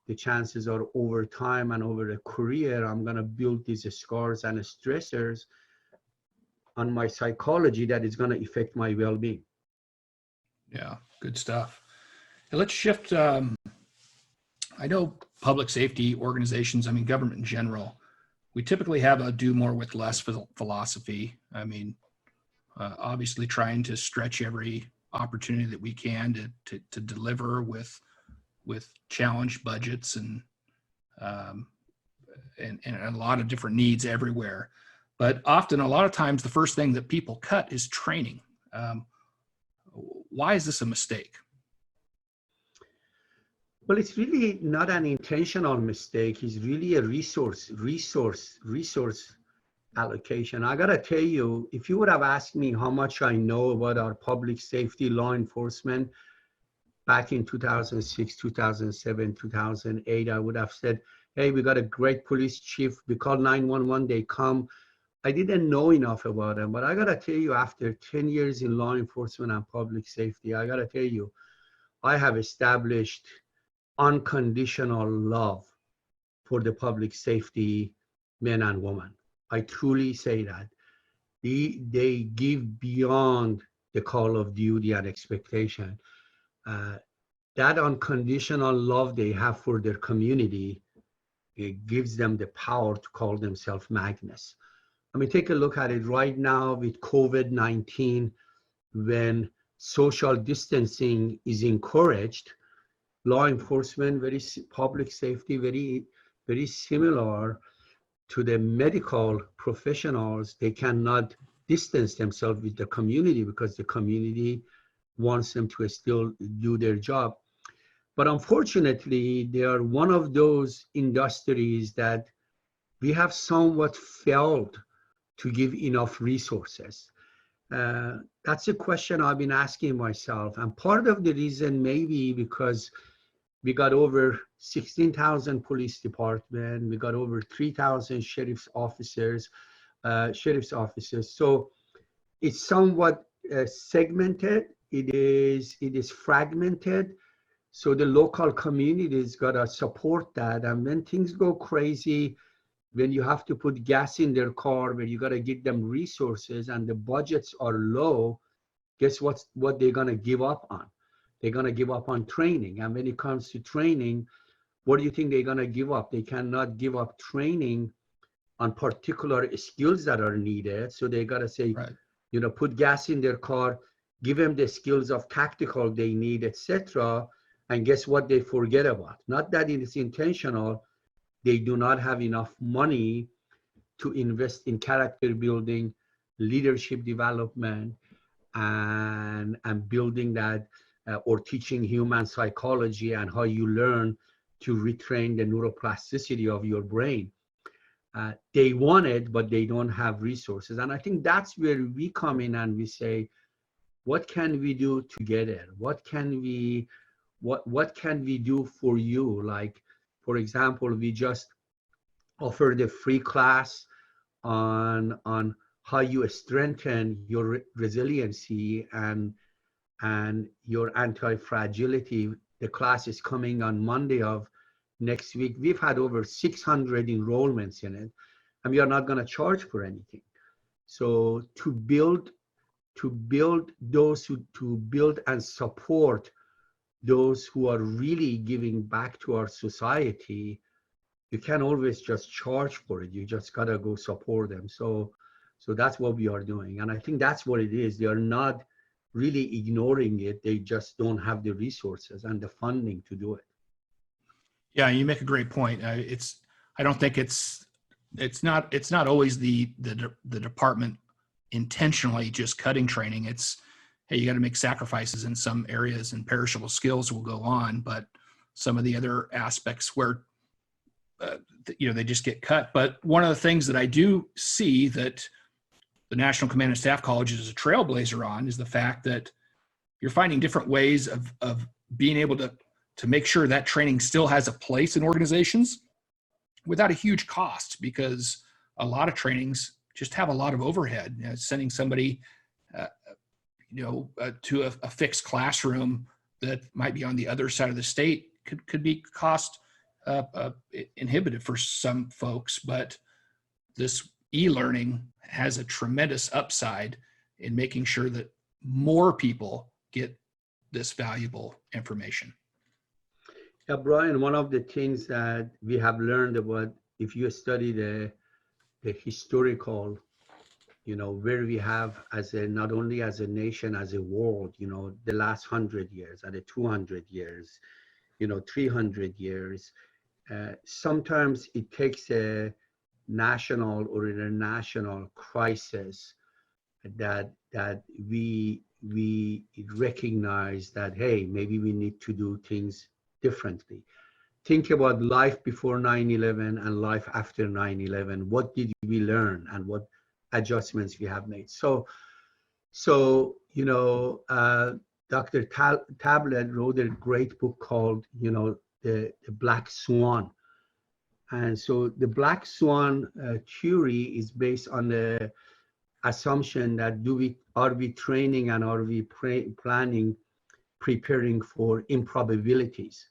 Speaker 3: The chances are over time and over a career, I'm going to build these scars and stressors on my psychology that is going to affect my well-being.
Speaker 2: Yeah, good stuff. And let's shift. I know public safety organizations, I mean, government in general, we typically have a do more with less philosophy. I mean, obviously trying to stretch every opportunity that we can to deliver with challenged budgets and a lot of different needs everywhere. But often, a lot of times, the first thing that people cut is training. Why is this a mistake?
Speaker 3: Well, it's really not an intentional mistake. It's really a resource allocation. I gotta tell you, if you would have asked me how much I know about our public safety law enforcement back in 2006, 2007, 2008, I would have said, hey, we got a great police chief. We call 911, they come. I didn't know enough about them, but I gotta tell you, after 10 years in law enforcement and public safety, I gotta tell you, I have established unconditional love for the public safety men and women. I truly say that. They give beyond the call of duty and expectation. That unconditional love they have for their community, it gives them the power to call themselves Magnus. I mean, take a look at it right now with COVID-19, when social distancing is encouraged. Law enforcement, public safety, very similar to the medical professionals. They cannot distance themselves with the community because the community wants them to still do their job. But unfortunately, they are one of those industries that we have somewhat failed to give enough resources. That's a question I've been asking myself. And part of the reason may be because we got over 16,000 police department, we got over 3,000 sheriff's officers. So it's somewhat segmented. It is fragmented. So the local communities gotta support that. And when things go crazy, when you have to put gas in their car, when you gotta give them resources and the budgets are low, guess what they're gonna give up on? They're gonna give up on training. And when it comes to training, what do you think they're going to give up? They cannot give up training on particular skills that are needed. So they got to say,
Speaker 2: Right.
Speaker 3: Put gas in their car, give them the skills of tactical they need, etc. And guess what they forget about? Not that it is intentional. They do not have enough money to invest in character building, leadership development, and building that or teaching human psychology and how you learn to retrain the neuroplasticity of your brain. They want it, but they don't have resources. And I think that's where we come in and we say, what can we do together? What can we do for you? Like, for example, we just offered a free class on how you strengthen your resiliency and your anti-fragility. The class is coming on Monday of next week. We've had over 600 enrollments in it, and we are not going to charge for anything. So to build and support those who are really giving back to our society, you can't always just charge for it. You just got to go support them. So that's what we are doing. And I think that's what it is. They are not really ignoring it. They just don't have the resources and the funding to do it.
Speaker 2: Yeah, you make a great point. I don't think it's not always the department intentionally just cutting training. It's, hey, you got to make sacrifices in some areas, and perishable skills will go on, but some of the other aspects where they just get cut. But one of the things that I do see that the National Command and Staff College is a trailblazer on is the fact that you're finding different ways of being able to make sure that training still has a place in organizations without a huge cost, because a lot of trainings just have a lot of overhead. Sending somebody to a fixed classroom that might be on the other side of the state could be cost inhibitive for some folks, but this e-learning has a tremendous upside in making sure that more people get this valuable information.
Speaker 3: Yeah, Brian, one of the things that we have learned about, if you study the historical, where we have not only as a nation, as a world, the last 100 years and the 200 years, 300 years, sometimes it takes a national or international crisis that we recognize that, hey, maybe we need to do things differently. Think about life before 9/11 and life after 9/11. What did we learn and what adjustments we have made? So Dr. Tablet wrote a great book called, the Black Swan. And so the Black Swan theory is based on the assumption that are we training and are we preparing for improbabilities?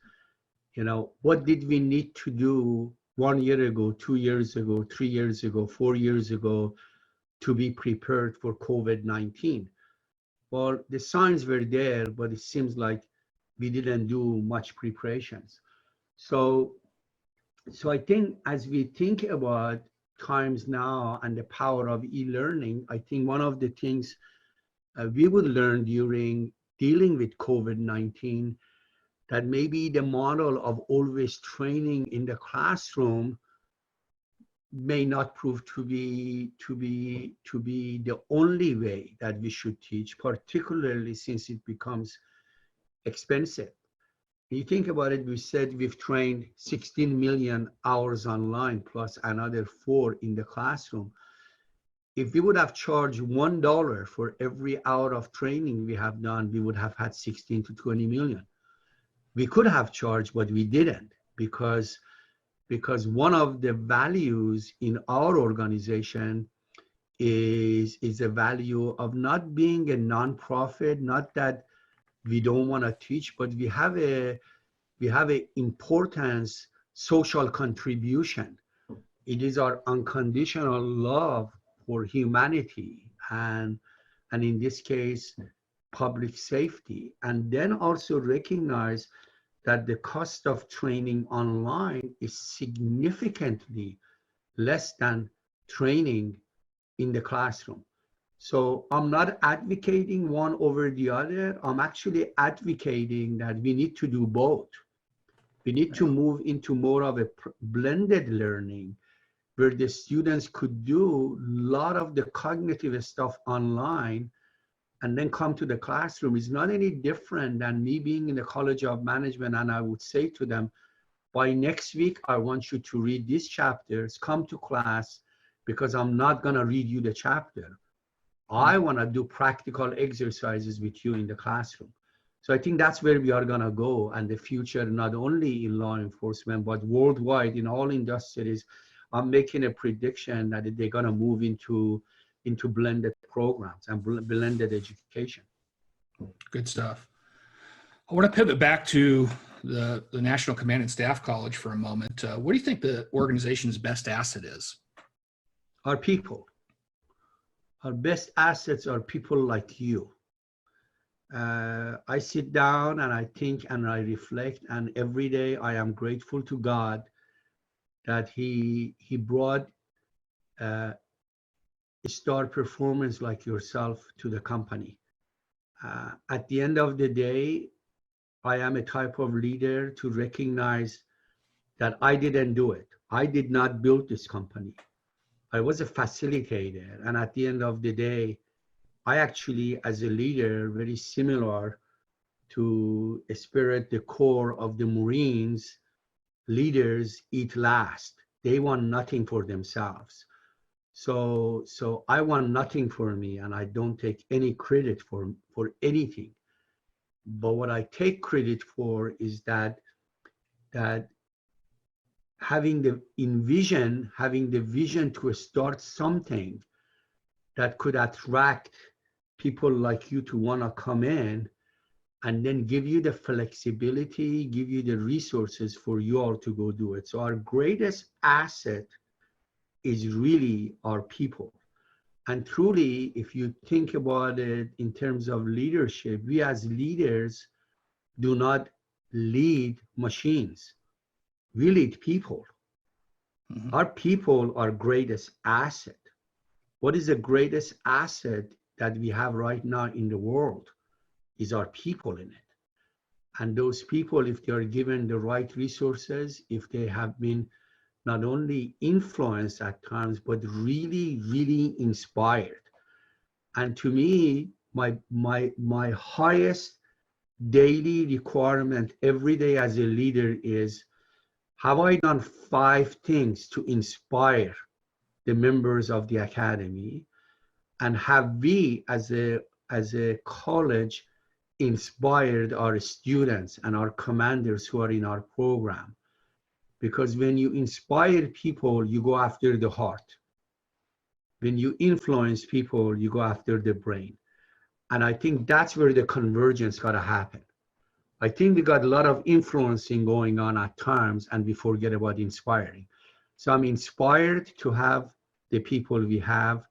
Speaker 3: What did we need to do 1 year ago, 2 years ago, 3 years ago, 4 years ago to be prepared for COVID-19? Well, the signs were there, but it seems like we didn't do much preparations. So I think as we think about times now and the power of e-learning, I think one of the things we would learn during dealing with COVID-19, that maybe the model of always training in the classroom may not prove to be the only way that we should teach, particularly since it becomes expensive. You think about it, we said we've trained 16 million hours online plus another 4 in the classroom. If we would have charged $1 for every hour of training we have done, we would have had 16 to 20 million. We could have charged, but we didn't, because one of the values in our organization is a value of not being a nonprofit, not that we don't want to teach, but we have a importance, social contribution. It is our unconditional love for humanity and in this case, public safety. And then also recognize that the cost of training online is significantly less than training in the classroom. So I'm not advocating one over the other. I'm actually advocating that we need to do both. We need to move into more of a blended learning where the students could do a lot of the cognitive stuff online and then come to the classroom. It's not any different than me being in the College of Management, and I would say to them, by next week, I want you to read these chapters, come to class, because I'm not gonna read you the chapter. I wanna do practical exercises with you in the classroom. So I think that's where we are gonna go, and the future, not only in law enforcement, but worldwide in all industries. I'm making a prediction that they're gonna move into blended programs and blended education.
Speaker 2: Good stuff. I want to pivot back to the National Command and Staff College for a moment. What do you think the organization's best asset is?
Speaker 3: Our people. Our best assets are people like you. I sit down and I think and I reflect, and every day I am grateful to God that He brought a star performance like yourself to the company. At the end of the day, I am a type of leader to recognize that I didn't do it. I did not build this company. I was a facilitator. And at the end of the day, I actually, as a leader, very similar to a spirit, the core of the Marines, leaders eat last. They want nothing for themselves. So I want nothing for me, and I don't take any credit for anything. But what I take credit for is that having the vision to start something that could attract people like you to want to come in, and then give you the flexibility, give you the resources for you all to go do it. So our greatest asset is really our people. And truly, if you think about it in terms of leadership, we as leaders do not lead machines. We lead people. Mm-hmm. Our people are greatest asset. What is the greatest asset that we have right now in the world is our people in it. And those people, if they are given the right resources, if they have been not only influenced at times, but really, really inspired. And to me, my highest daily requirement every day as a leader is, have I done 5 things to inspire the members of the academy? And have we as a college inspired our students and our commanders who are in our program? Because when you inspire people, you go after the heart. When you influence people, you go after the brain. And I think that's where the convergence got to happen. I think we got a lot of influencing going on at times, and we forget about inspiring. So I'm inspired to have the people we have,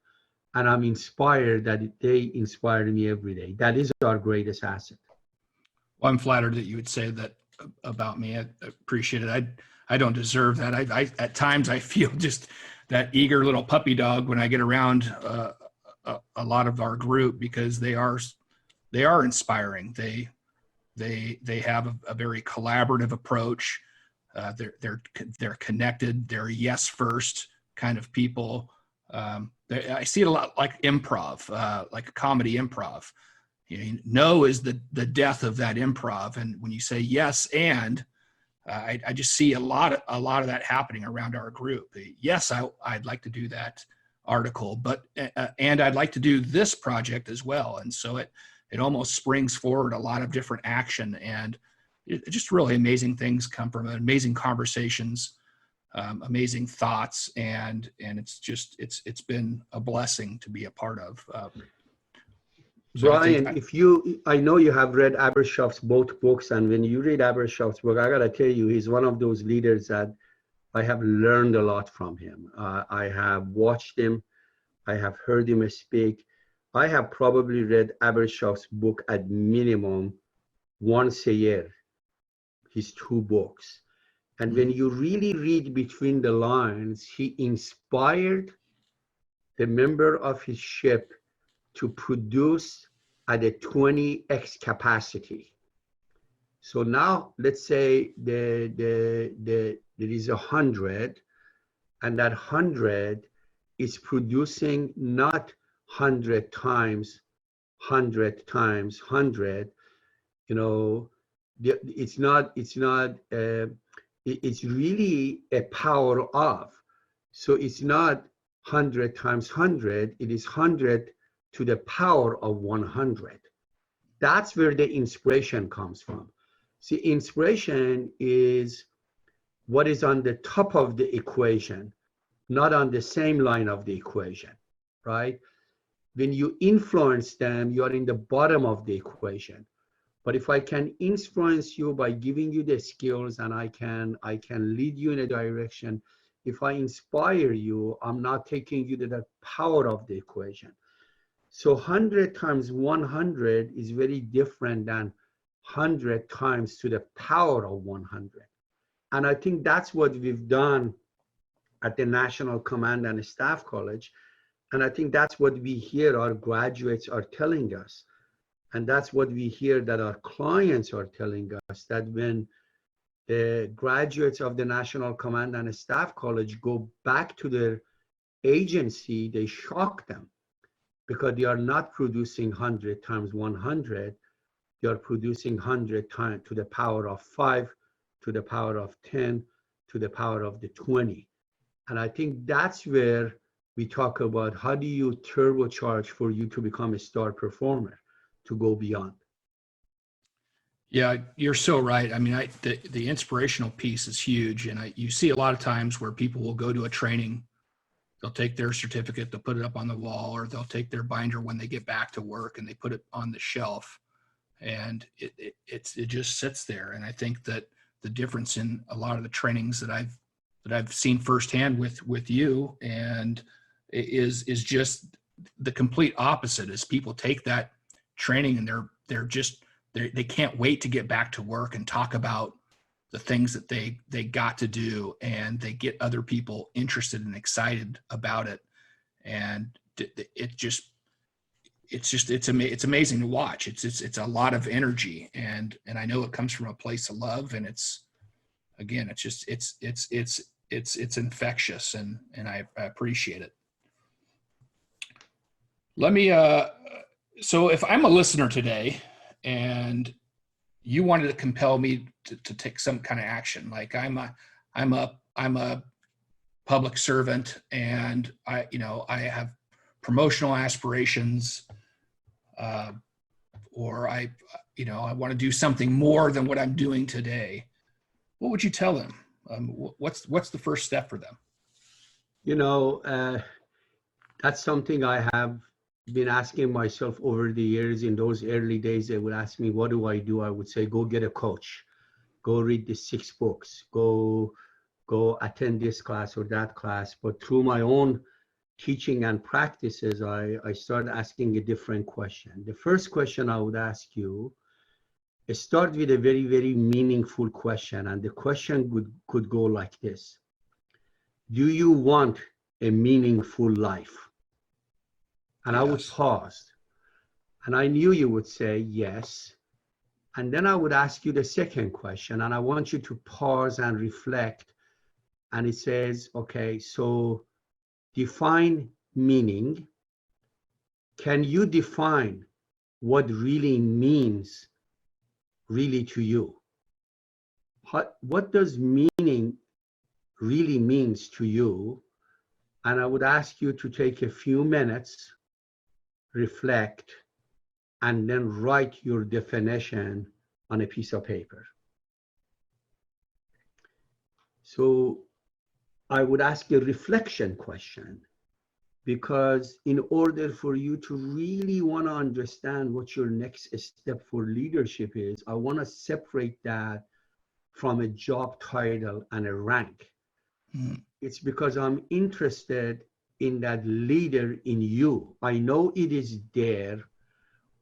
Speaker 3: and I'm inspired that they inspire me every day. That is our greatest asset.
Speaker 2: Well, I'm flattered that you would say that about me. I appreciate it. I don't deserve that. I at times I feel just that eager little puppy dog when I get around a lot of our group, because they are inspiring. They have a very collaborative approach. They're connected. They're yes first kind of people. I see it a lot like improv, like a comedy improv. No is the death of that improv, and when you say yes and I just see a lot of that happening around our group. Yes, I'd like to do that article, but and I'd like to do this project as well. And so it almost springs forward a lot of different action, and just really amazing things come from it, amazing conversations, amazing thoughts, and it's been a blessing to be a part of.
Speaker 3: Brian, I know you have read Abershoff's both books, and when you read Abershoff's book, I gotta tell you, he's one of those leaders that I have learned a lot from him. I have watched him, I have heard him speak. I have probably read Abershoff's book at minimum once a year. his two books. And when you really read between the lines, he inspired the member of his ship to produce at a 20x capacity. So now let's say there is 100, and that 100 is producing not 100 times 100 times 100. You know, it's really a power of. So it's not 100 times 100, it is 100 to the power of 100. That's where the inspiration comes from. See, inspiration is what is on the top of the equation, not on the same line of the equation, right? When you influence them, you are in the bottom of the equation. But if I can influence you by giving you the skills, and I can lead you in a direction, if I inspire you, I'm not taking you to the power of the equation. So 100 times 100 is very different than 100 times to the power of 100. And I think that's what we've done at the National Command and Staff College. And I think that's what we hear our graduates are telling us. And that's what we hear that our clients are telling us, that when the graduates of the National Command and Staff College go back to their agency, they shock them because they are not producing 100 times 100. They are producing 100 times to the power of 5, to the power of 10, to the power of the 20. And I think that's where we talk about how do you turbocharge for you to become a star performer, to go beyond.
Speaker 2: Yeah, you're so right. I mean, the inspirational piece is huge. And you see a lot of times where people will go to a training, they'll take their certificate, they'll put it up on the wall, or they'll take their binder when they get back to work and they put it on the shelf. And it just sits there. And I think that the difference in a lot of the trainings that I've seen firsthand with you and is just the complete opposite. Is people take that training and they can't wait to get back to work and talk about the things that they got to do, and they get other people interested and excited about it. And it's amazing to watch. It's a lot of energy, and I know it comes from a place of love, and it's infectious, and I appreciate it. Let me so if I'm a listener today and you wanted to compel me to take some kind of action, like I'm a public servant, and I have promotional aspirations, or I want to do something more than what I'm doing today, what would you tell them? What's the first step for them?
Speaker 3: That's something I have been asking myself over the years. In those early days, they would ask me, what do? I would say, go get a coach, go read the 6 books, go attend this class or that class. But through my own teaching and practices, I started asking a different question. The first question I would ask you, start with a very, very meaningful question. And the question could go like this: do you want a meaningful life? And yes. I would pause. And I knew you would say yes. And then I would ask you the second question, and I want you to pause and reflect. And it says, okay, so define meaning. Can you define what really means really to you? What does meaning really means to you? And I would ask you to take a few minutes, reflect, and then write your definition on a piece of paper. So I would ask a reflection question, because in order for you to really want to understand what your next step for leadership is, I want to separate that from a job title and a rank. It's because I'm interested in that leader in you. I know it is there.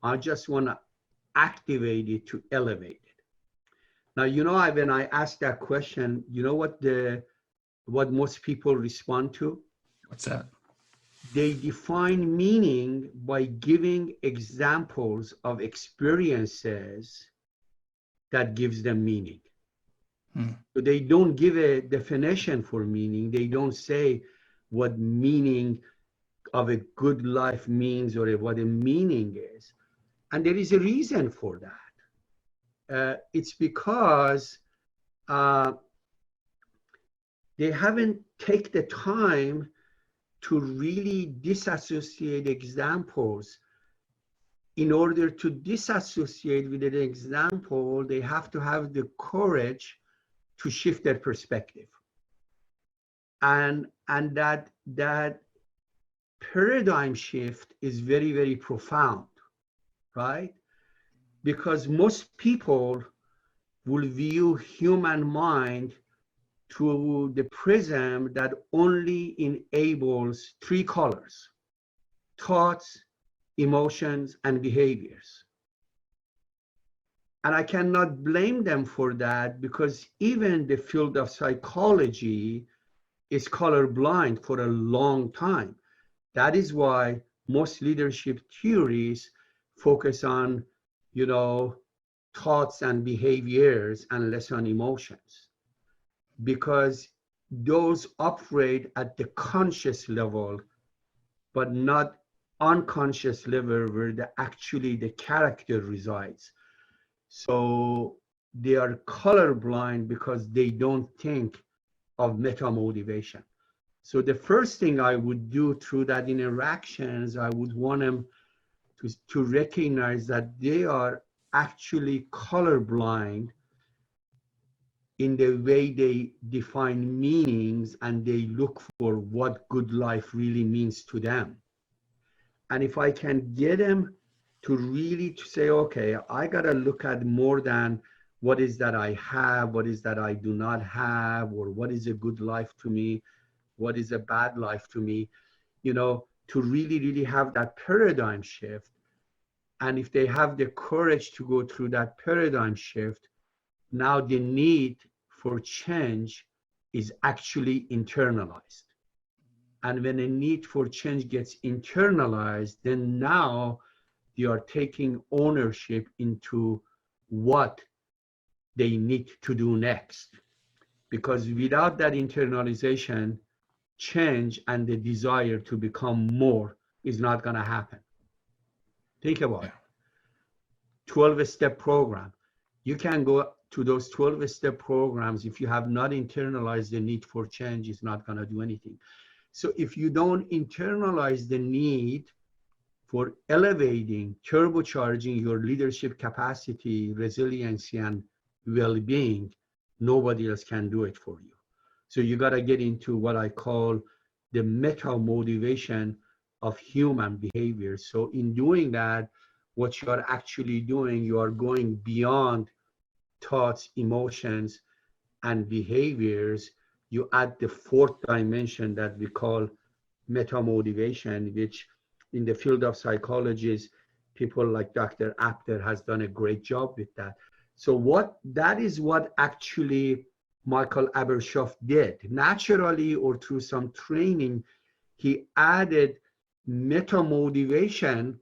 Speaker 3: I just want to activate it to elevate it. Now, when I ask that question, you know what most people respond to?
Speaker 2: What's that?
Speaker 3: They define meaning by giving examples of experiences that gives them meaning. So they don't give a definition for meaning. They don't say what meaning of a good life means or what a meaning is. And there is a reason for that. It's because they haven't taken the time to really disassociate examples. In order to disassociate with an example, they have to have the courage to shift their perspective. And that paradigm shift is very, very profound, right? Because most people will view human mind through the prism that only enables three colors: thoughts, emotions, and behaviors. And I cannot blame them for that, because even the field of psychology is colorblind for a long time. That is why most leadership theories focus on, thoughts and behaviors and less on emotions, because those operate at the conscious level, but not unconscious level where actually the character resides. So they are colorblind because they don't think of meta motivation. So the first thing I would do through that interactions, I would want them to recognize that they are actually colorblind in the way they define meanings, and they look for what good life really means to them. And if I can get them to really say, okay, I got to look at more than what is that I have, what is that I do not have, or what is a good life to me, what is a bad life to me, to really, really have that paradigm shift. And if they have the courage to go through that paradigm shift, now the need for change is actually internalized. And when a need for change gets internalized, then now you are taking ownership into what they need to do next. Because without that internalization, change and the desire to become more is not going to happen. Think about it. 12-step program. You can go to those 12-step programs. If you have not internalized the need for change, it's not going to do anything. So if you don't internalize the need for elevating, turbocharging your leadership capacity, resiliency, and well-being, nobody else can do it for you. So you got to get into what I call the meta motivation of human behavior. So in doing that, what you are actually doing, you are going beyond thoughts, emotions, and behaviors. You add the fourth dimension that we call meta motivation, which in the field of psychology, people like Dr. Apter has done a great job with that. So that is what actually Michael Abershov did. Naturally, or through some training, he added meta motivation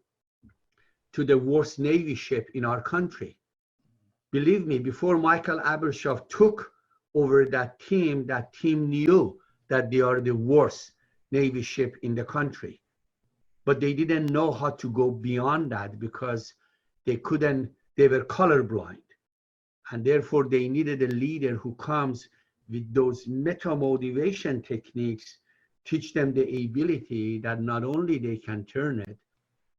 Speaker 3: to the worst Navy ship in our country. Believe me, before Michael Abershov took over that team knew that they are the worst Navy ship in the country. But they didn't know how to go beyond that because they were colorblind. And therefore they needed a leader who comes with those meta motivation techniques, teach them the ability that not only they can turn it,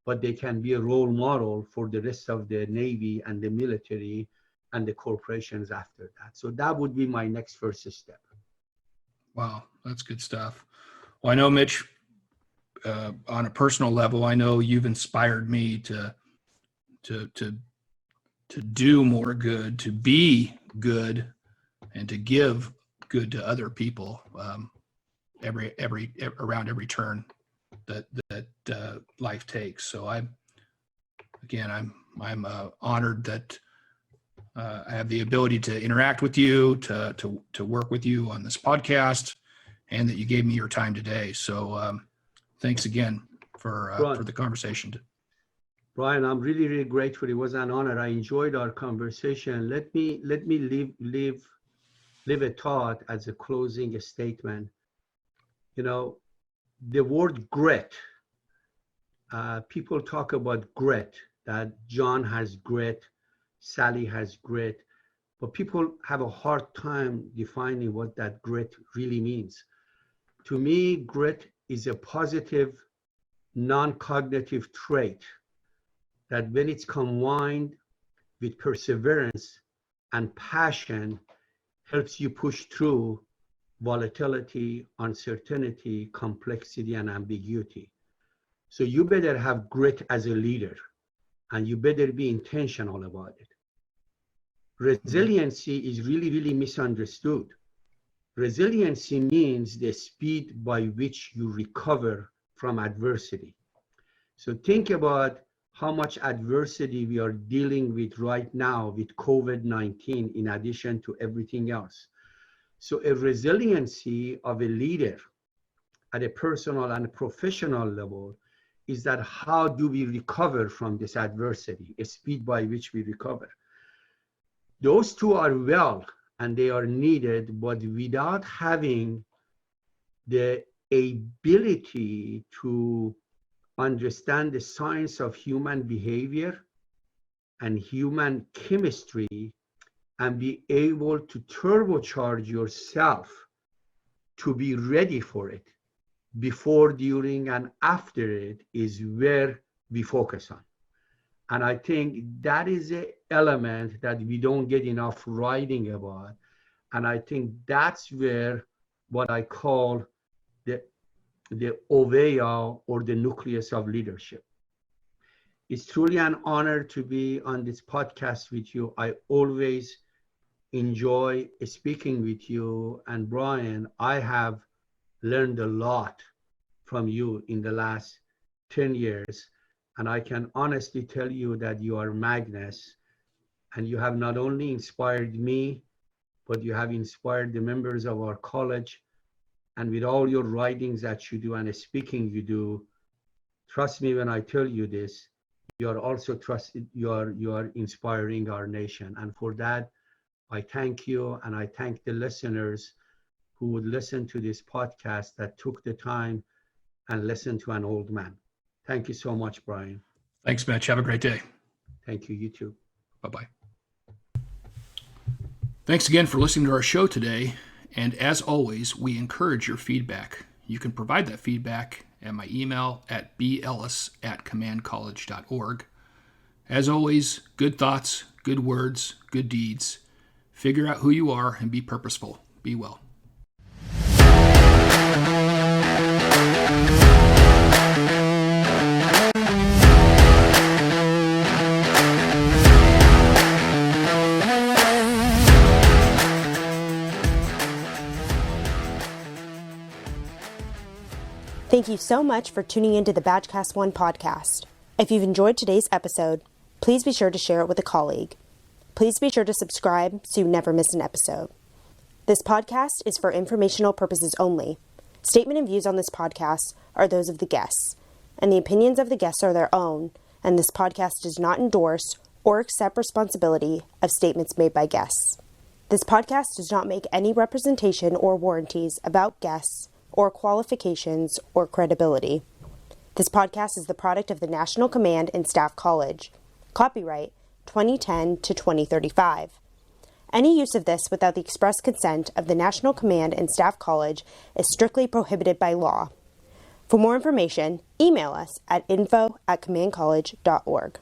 Speaker 3: but they can be a role model for the rest of the Navy and the military and the corporations after that. So that would be my next first step.
Speaker 2: Wow, that's good stuff. Well, I know, Mitch, on a personal level, I know you've inspired me to do more good, to be good, and to give good to other people around every turn that life takes. So I'm honored that I have the ability to interact with you, to work with you on this podcast, and that you gave me your time today. So thanks again for the conversation.
Speaker 3: Brian, I'm really, really grateful. It was an honor. I enjoyed our conversation. Let me leave a thought as a closing statement. You know, the word grit. People talk about grit, that John has grit, Sally has grit, but people have a hard time defining what that grit really means. To me, grit is a positive, non-cognitive trait that when it's combined with perseverance and passion, helps you push through volatility, uncertainty, complexity, and ambiguity. So you better have grit as a leader, and you better be intentional about it. Resiliency is really, really misunderstood. Resiliency means the speed by which you recover from adversity. So think about how much adversity we are dealing with right now with COVID-19, in addition to everything else. So a resiliency of a leader at a personal and professional level is that how do we recover from this adversity, a speed by which we recover. Those two are well and they are needed, but without having the ability to understand the science of human behavior and human chemistry and be able to turbocharge yourself to be ready for it before, during, and after it is where we focus on. And I think that is an element that we don't get enough writing about. And I think that's where what I call the ovea, or the nucleus of leadership. It's truly an honor to be on this podcast with you. I always enjoy speaking with you. And Brian, I have learned a lot from you in the last 10 years. And I can honestly tell you that you are Magnus, and you have not only inspired me, but you have inspired the members of our college. And with all your writings that you do and speaking you do, trust me when I tell you this, you are also you are inspiring our nation. And for that, I thank you, and I thank the listeners who would listen to this podcast that took the time and listened to an old man. Thank you so much, Brian.
Speaker 2: Thanks, Mitch. Have a great day.
Speaker 3: Thank you. You too.
Speaker 2: Bye-bye. Thanks again for listening to our show today. And as always, we encourage your feedback. You can provide that feedback at my email at bellis@commandcollege.org. As always, good thoughts, good words, good deeds. Figure out who you are and be purposeful. Be well.
Speaker 1: Thank you so much for tuning into the Badgecast 1 podcast. If you've enjoyed today's episode, please be sure to share it with a colleague. Please be sure to subscribe so you never miss an episode. This podcast is for informational purposes only. Statement and views on this podcast are those of the guests, and the opinions of the guests are their own, and this podcast does not endorse or accept responsibility of statements made by guests. This podcast does not make any representation or warranties about guests or qualifications or credibility. This podcast is the product of the National Command and Staff College. Copyright 2010 to 2035. Any use of this without the express consent of the National Command and Staff College is strictly prohibited by law. For more information, email us at info@commandcollege.org.